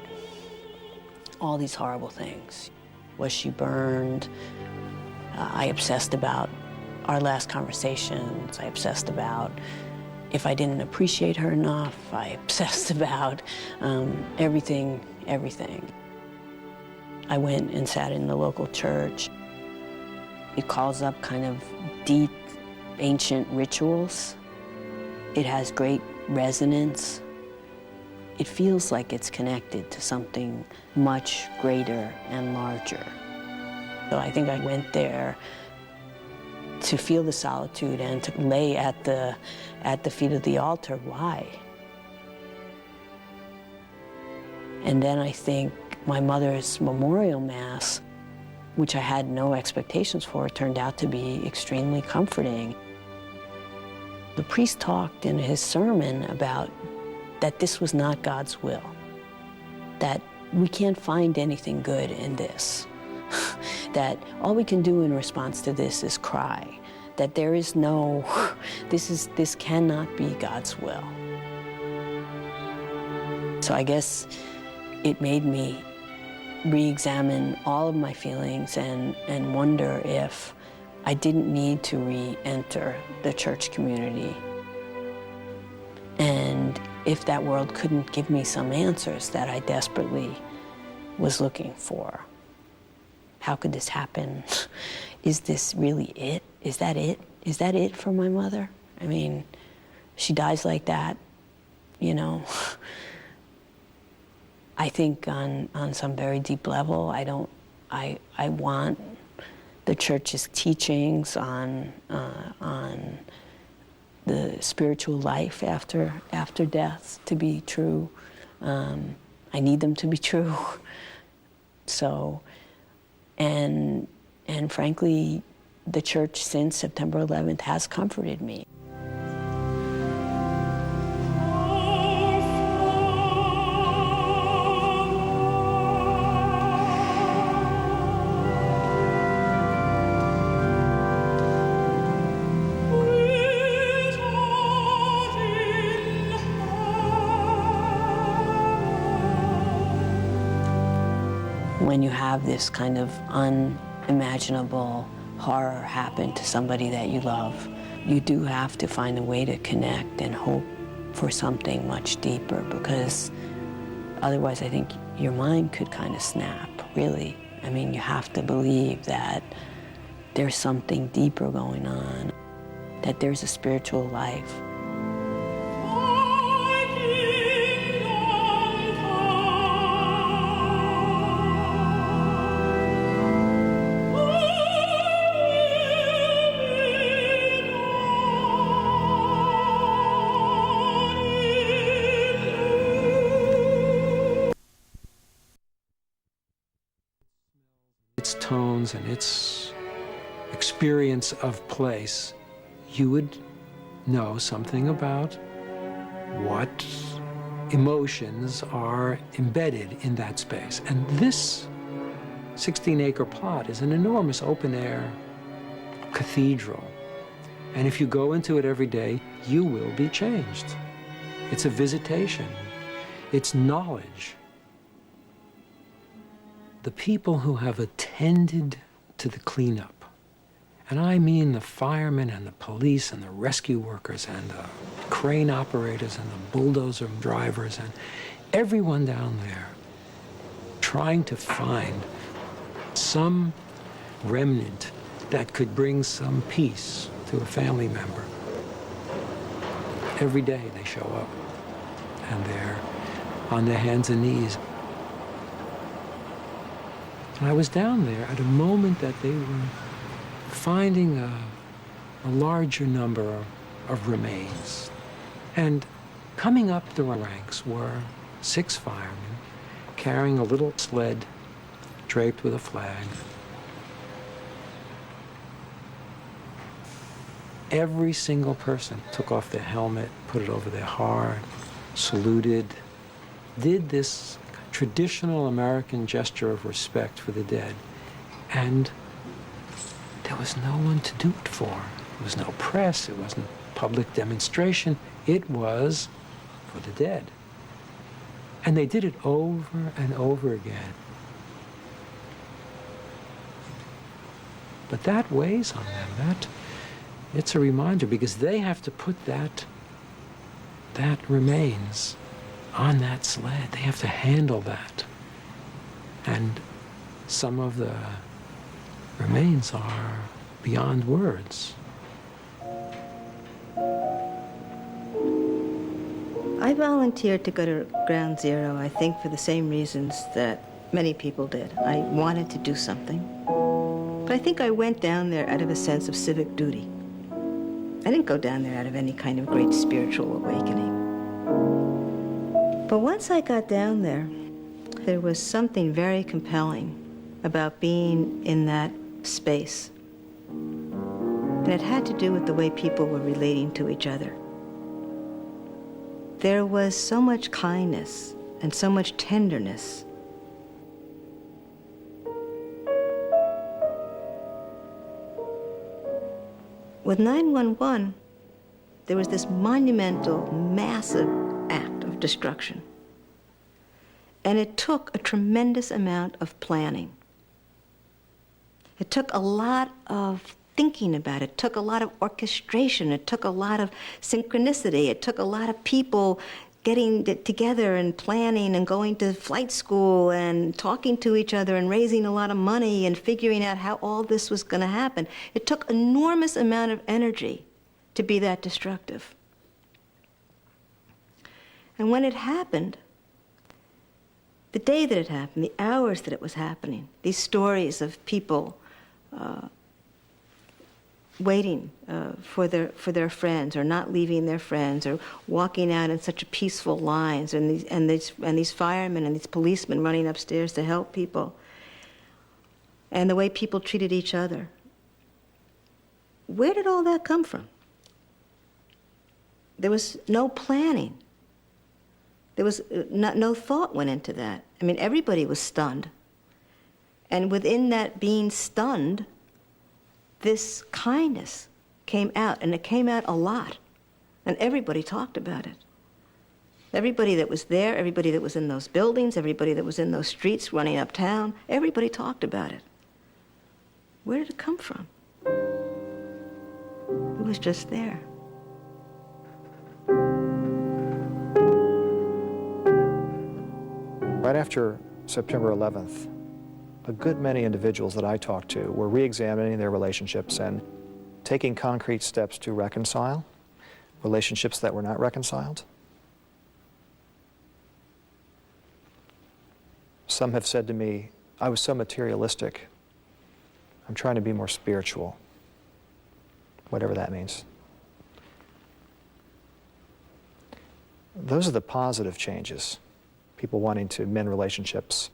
all these horrible things. Was she burned? I obsessed about our last conversations. I obsessed about if I didn't appreciate her enough. I obsessed about everything. I went and sat in the local church. It calls up kind of deep, ancient rituals. It has great resonance. It feels like it's connected to something much greater and larger. So I think I went there to feel the solitude and to lay at the feet of the altar. Why? And then I think my mother's memorial mass, which I had no expectations for, turned out to be extremely comforting. The priest talked in his sermon about that this was not God's will, that we can't find anything good in this, that all we can do in response to this is cry, that there is no, this cannot be God's will. So I guess it made me re-examine all of my feelings and wonder if I didn't need to re-enter the church community. And if that world couldn't give me some answers that I desperately was looking for. How could this happen? Is this really it? Is that it? Is that it for my mother? I mean, she dies like that, I think on some very deep level, I want the church's teachings on the spiritual life after death to be true. I need them to be true. So, and frankly, the church since September 11th has comforted me. When you have this kind of unimaginable horror happen to somebody that you love, you do have to find a way to connect and hope for something much deeper, because otherwise I think your mind could kind of snap, really. I mean, you have to believe that there's something deeper going on, that there's a spiritual life. emotions and its experience of place, you would know something about what emotions are embedded in that space. And this 16-acre plot is an enormous open-air cathedral. And if you go into it every day, you will be changed. It's a visitation. It's knowledge. The people who have attended to the cleanup, and I mean the firemen and the police and the rescue workers and the crane operators and the bulldozer drivers and everyone down there trying to find some remnant that could bring some peace to a family member. Every day they show up and they're on their hands and knees. And I was down there at a moment that they were finding a larger number of remains. And coming up the ranks were 6 firemen carrying a little sled draped with a flag. Every single person took off their helmet, put it over their heart, saluted, did this traditional American gesture of respect for the dead. And there was no one to do it for. There was no press, it wasn't public demonstration. It was for the dead. And they did it over and over again. But that weighs on them. It's a reminder because they have to put that remains on that sled. They have to handle that. And some of the remains are beyond words. I volunteered to go to Ground Zero, I think, for the same reasons that many people did. I wanted to do something. But I think I went down there out of a sense of civic duty. I didn't go down there out of any kind of great spiritual awakening. But once I got down there was something very compelling about being in that space. And it had to do with the way people were relating to each other. There was so much kindness and so much tenderness. With 9/11, there was this monumental, massive act of destruction. And it took a tremendous amount of planning. It took a lot of thinking about it. It took a lot of orchestration. It took a lot of synchronicity. It took a lot of people getting together and planning and going to flight school and talking to each other and raising a lot of money and figuring out how all this was going to happen. It took an enormous amount of energy to be that destructive. And when it happened, the day that it happened, the hours that it was happening, these stories of people waiting for their friends, or not leaving their friends, or walking out in such peaceful lines, and these firemen and these policemen running upstairs to help people, and the way people treated each other. Where did all that come from? There was no planning. There was no thought went into that. I mean, everybody was stunned. And within that being stunned, this kindness came out, and it came out a lot. And everybody talked about it. Everybody that was there, everybody that was in those buildings, everybody that was in those streets running uptown, everybody talked about it. Where did it come from? It was just there. Right after September 11th, a good many individuals that I talked to were re-examining their relationships and taking concrete steps to reconcile relationships that were not reconciled. Some have said to me, I was so materialistic, I'm trying to be more spiritual, whatever that means. Those are the positive changes. People wanting to mend relationships,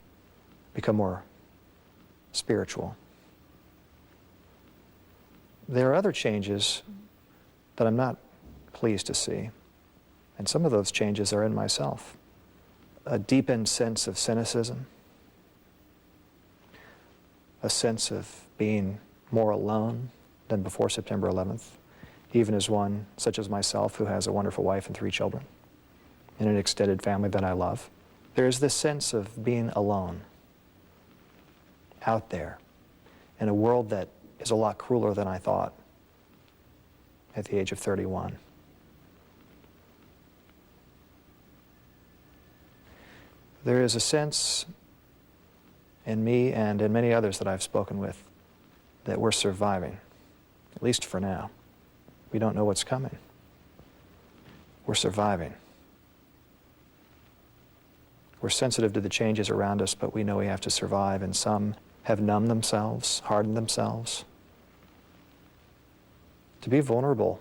become more spiritual. There are other changes that I'm not pleased to see, and some of those changes are in myself. A deepened sense of cynicism, a sense of being more alone than before September 11th, even as one such as myself who has a wonderful wife and 3 children and an extended family that I love. There is this sense of being alone out there in a world that is a lot crueler than I thought at the age of 31. There is a sense in me and in many others that I've spoken with that we're surviving, at least for now. We don't know what's coming. We're surviving. We're sensitive to the changes around us, but we know we have to survive, and some have numbed themselves, hardened themselves. To be vulnerable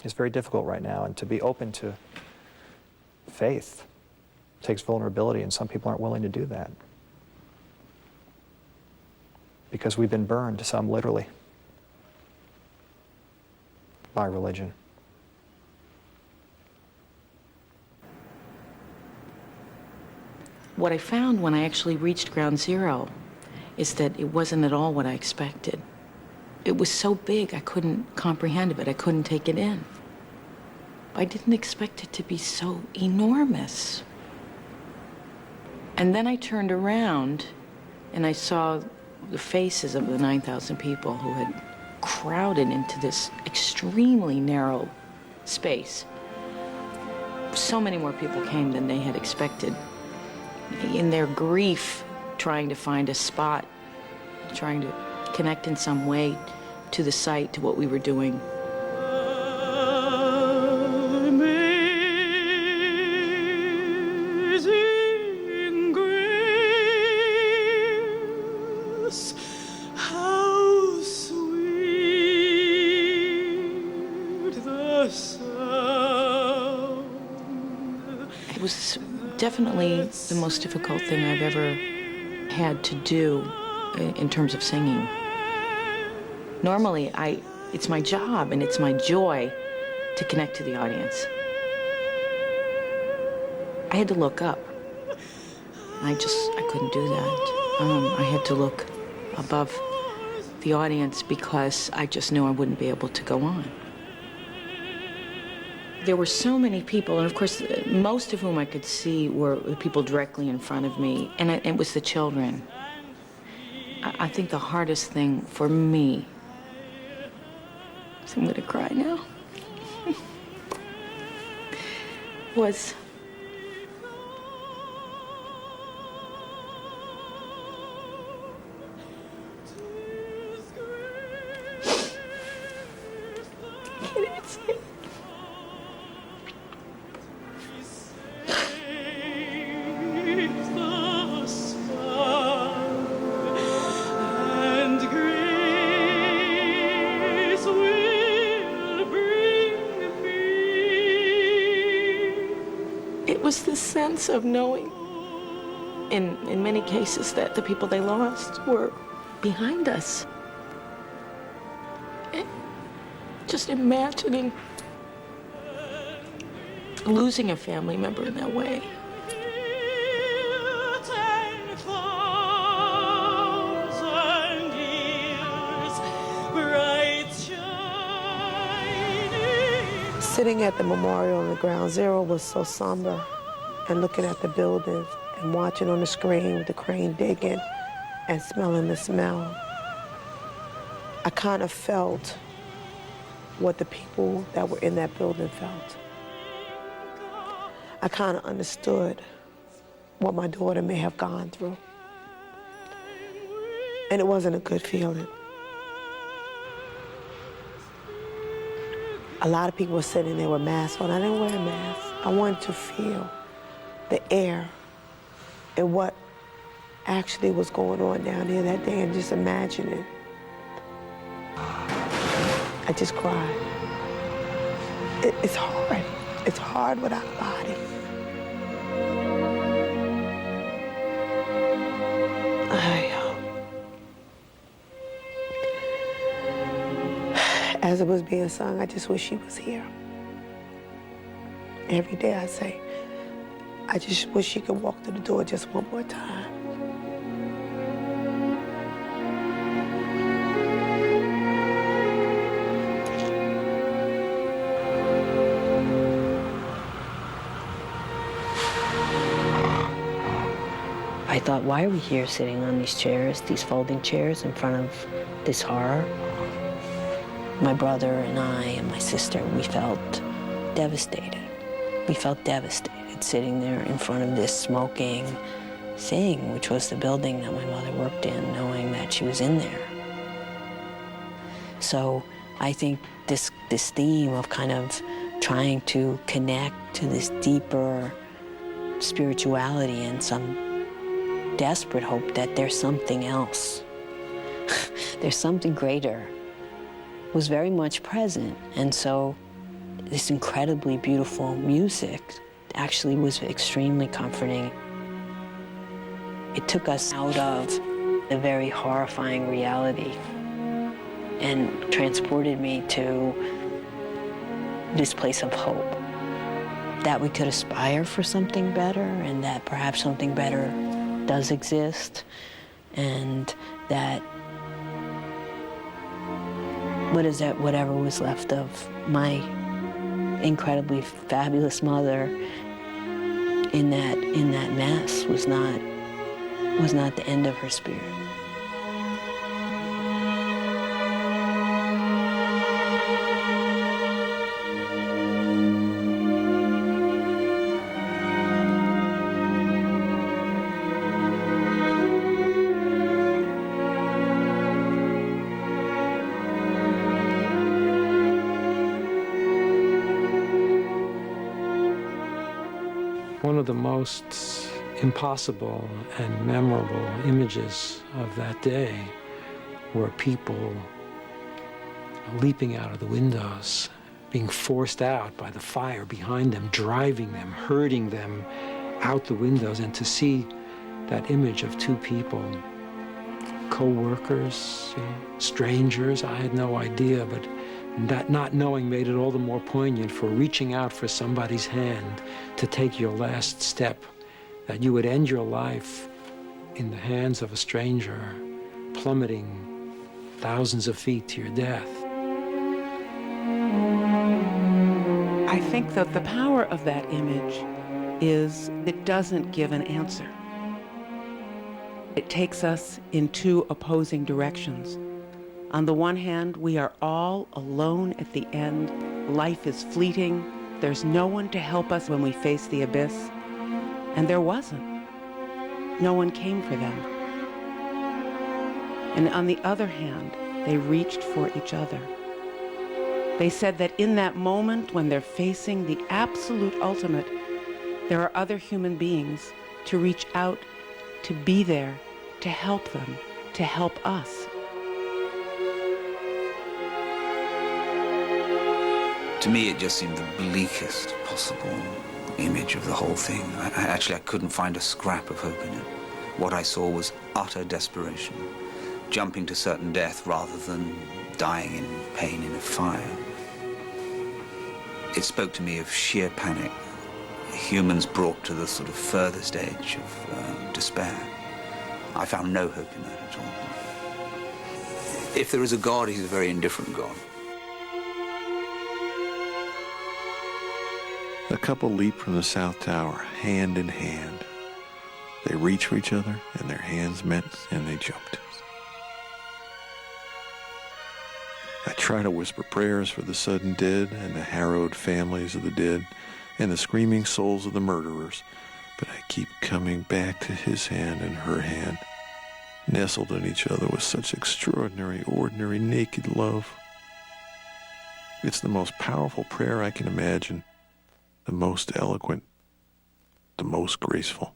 is very difficult right now, and to be open to faith takes vulnerability, and some people aren't willing to do that because we've been burned, some literally, by religion. What I found when I actually reached ground zero is that it wasn't at all what I expected. It was so big, I couldn't comprehend it. I couldn't take it in. I didn't expect it to be so enormous. And then I turned around and I saw the faces of the 9,000 people who had crowded into this extremely narrow space. So many more people came than they had expected. In their grief, trying to find a spot, trying to connect in some way to the site, to what we were doing. It was definitely the most difficult thing I've ever had to do in terms of singing. Normally, it's my job and it's my joy to connect to the audience. I had to look up. I couldn't do that. I had to look above the audience because I just knew I wouldn't be able to go on. There were so many people, and of course, most of whom I could see were the people directly in front of me, and it was the children. I think the hardest thing for me, so I'm gonna cry now, was I can't even say it. It was this sense of knowing, in many cases, that the people they lost were behind us. Just imagining losing a family member in that way. Sitting at the memorial in Ground Zero was so somber, and looking at the buildings and watching on the screen with the crane digging and smelling the smell. I kind of felt what the people that were in that building felt. I kind of understood what my daughter may have gone through. And it wasn't a good feeling. A lot of people were sitting there with masks on. I didn't wear a mask. I wanted to feel the air and what actually was going on down there that day, and just imagine it. I just cried. It's hard. It's hard without a body. As it was being sung, I just wish she was here. Every day I say, I just wish she could walk through the door just one more time. I thought, why are we here sitting on these chairs, these folding chairs in front of this horror? My brother and I and my sister, we felt devastated. We felt devastated sitting there in front of this smoking thing, which was the building that my mother worked in, knowing that she was in there. So I think this theme of kind of trying to connect to this deeper spirituality and some desperate hope that there's something else, there's something greater, was very much present. And so this incredibly beautiful music actually was extremely comforting. It took us out of a very horrifying reality and transported me to this place of hope, that we could aspire for something better, and that perhaps something better does exist, and that whatever was left of my incredibly fabulous mother in that mess was not the end of her spirit. One of the most impossible and memorable images of that day were people leaping out of the windows, being forced out by the fire behind them, driving them, herding them out the windows, and to see that image of two people, co-workers, strangers. I had no idea, but that not knowing made it all the more poignant, for reaching out for somebody's hand to take your last step, that you would end your life in the hands of a stranger, plummeting thousands of feet to your death. I think that the power of that image is it doesn't give an answer. It takes us in two opposing directions. On the one hand, we are all alone at the end. Life is fleeting. There's no one to help us when we face the abyss. And there wasn't. No one came for them. And on the other hand, they reached for each other. They said that in that moment when they're facing the absolute ultimate, there are other human beings to reach out, to be there, to help them, to help us. To me, it just seemed the bleakest possible image of the whole thing. I couldn't find a scrap of hope in it. What I saw was utter desperation, jumping to certain death rather than dying in pain in a fire. It spoke to me of sheer panic, humans brought to the sort of furthest edge of despair. I found no hope in that at all. If there is a God, he's a very indifferent God. A couple leap from the South Tower, hand in hand. They reached for each other, and their hands met, and they jumped. I try to whisper prayers for the sudden dead and the harrowed families of the dead and the screaming souls of the murderers, but I keep coming back to his hand and her hand, nestled in each other with such extraordinary, ordinary, naked love. It's the most powerful prayer I can imagine, the most eloquent, the most graceful.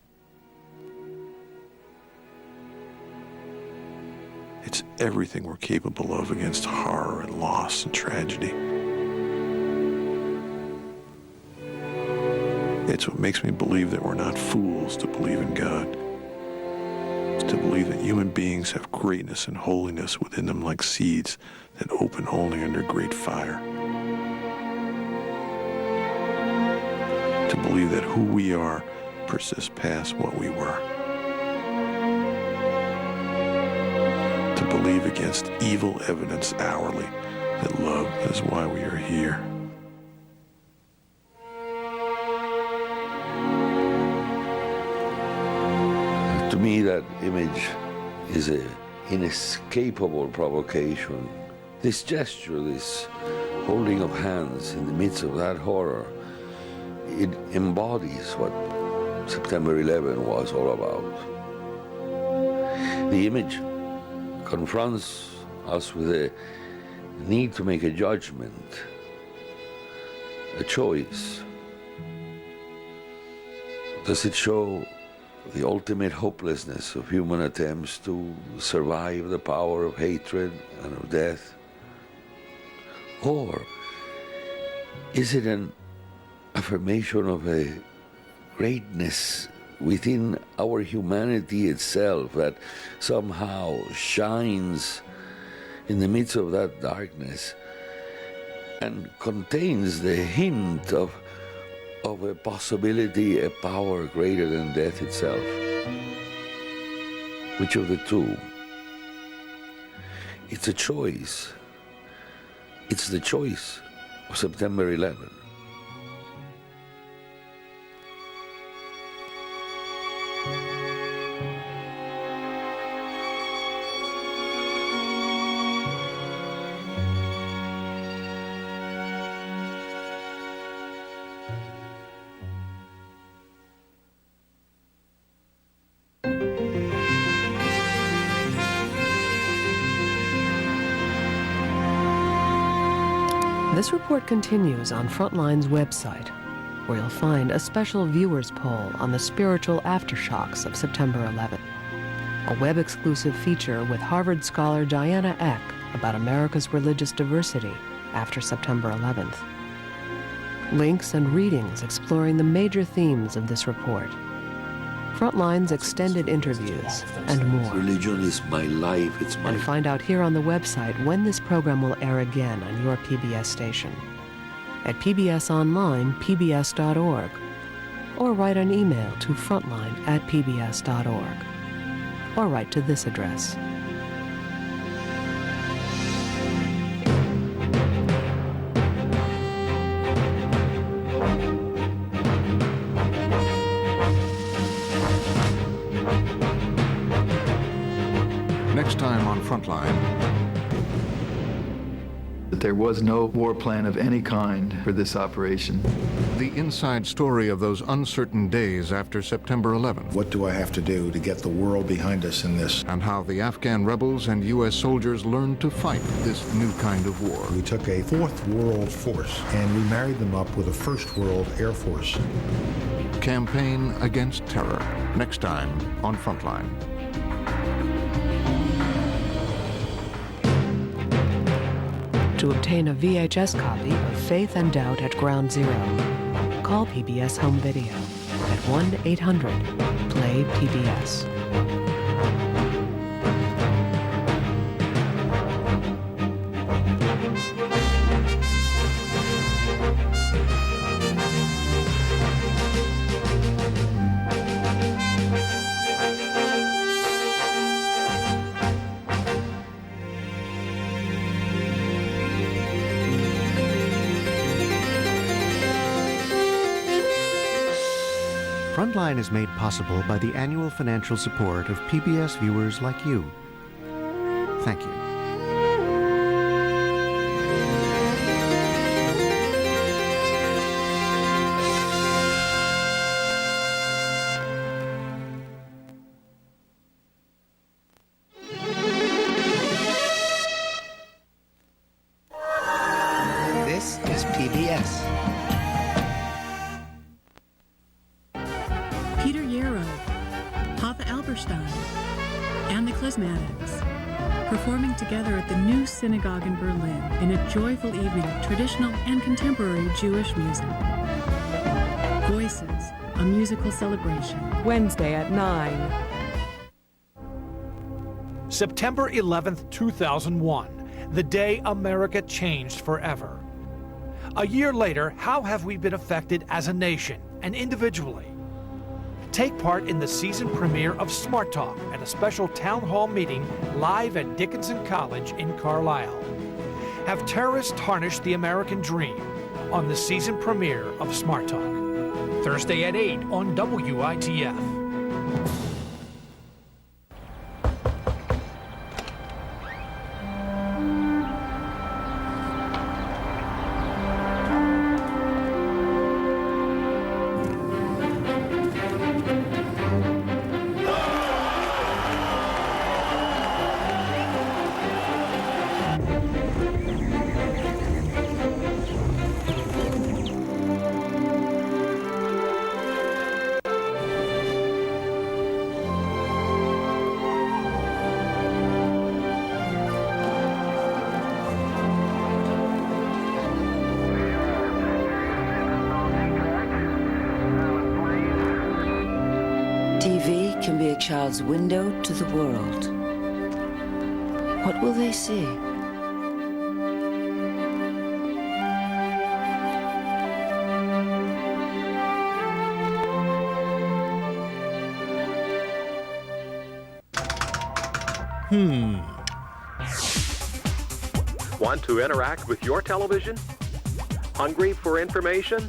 It's everything we're capable of against horror and loss and tragedy. It's what makes me believe that we're not fools to believe in God. It's to believe that human beings have greatness and holiness within them like seeds that open only under great fire. To believe that who we are persists past what we were. To believe against evil evidence hourly that love is why we are here. To me, that image is an inescapable provocation. This gesture, this holding of hands in the midst of that horror, it embodies what September 11 was all about. The image confronts us with a need to make a judgment, a choice. Does it show the ultimate hopelessness of human attempts to survive the power of hatred and of death? Or is it an affirmation of a greatness within our humanity itself that somehow shines in the midst of that darkness and contains the hint of a possibility, a power greater than death itself? Which of the two? It's a choice. It's the choice of September 11. This report continues on Frontline's website, where you'll find a special viewers poll on the spiritual aftershocks of September 11, a web-exclusive feature with Harvard scholar Diana Eck about America's religious diversity after September 11th, links and readings exploring the major themes of this report, Frontline's extended interviews, and more. Religion is my life, it's my... And find out here on the website when this program will air again on your PBS station. At PBS Online, pbs.org, or write an email to frontline@pbs.org, or write to this address. Next time on Frontline. There was no war plan of any kind for this operation. The inside story of those uncertain days after September 11th. What do I have to do to get the world behind us in this? And how the Afghan rebels and U.S. soldiers learned to fight this new kind of war. We took a fourth world force and we married them up with a first world air force. Campaign against terror. Next time on Frontline. To obtain a VHS copy of Faith and Doubt at Ground Zero, call PBS Home Video at 1-800-PLAY-PBS. Frontline is made possible by the annual financial support of PBS viewers like you. Thank you. This is PBS. Peter Yarrow, Hava Alberstein, and the Klezmatics, performing together at the New Synagogue in Berlin in a joyful evening of traditional and contemporary Jewish music. Voices, a musical celebration. Wednesday at 9. September 11th, 2001, the day America changed forever. A year later, how have we been affected as a nation and individually? Take part in the season premiere of Smart Talk at a special town hall meeting live at Dickinson College in Carlisle. Have terrorists tarnished the American dream? On the season premiere of Smart Talk. Thursday at 8 on WITF. TV can be a child's window to the world. What will they see? Want to interact with your television? Hungry for information?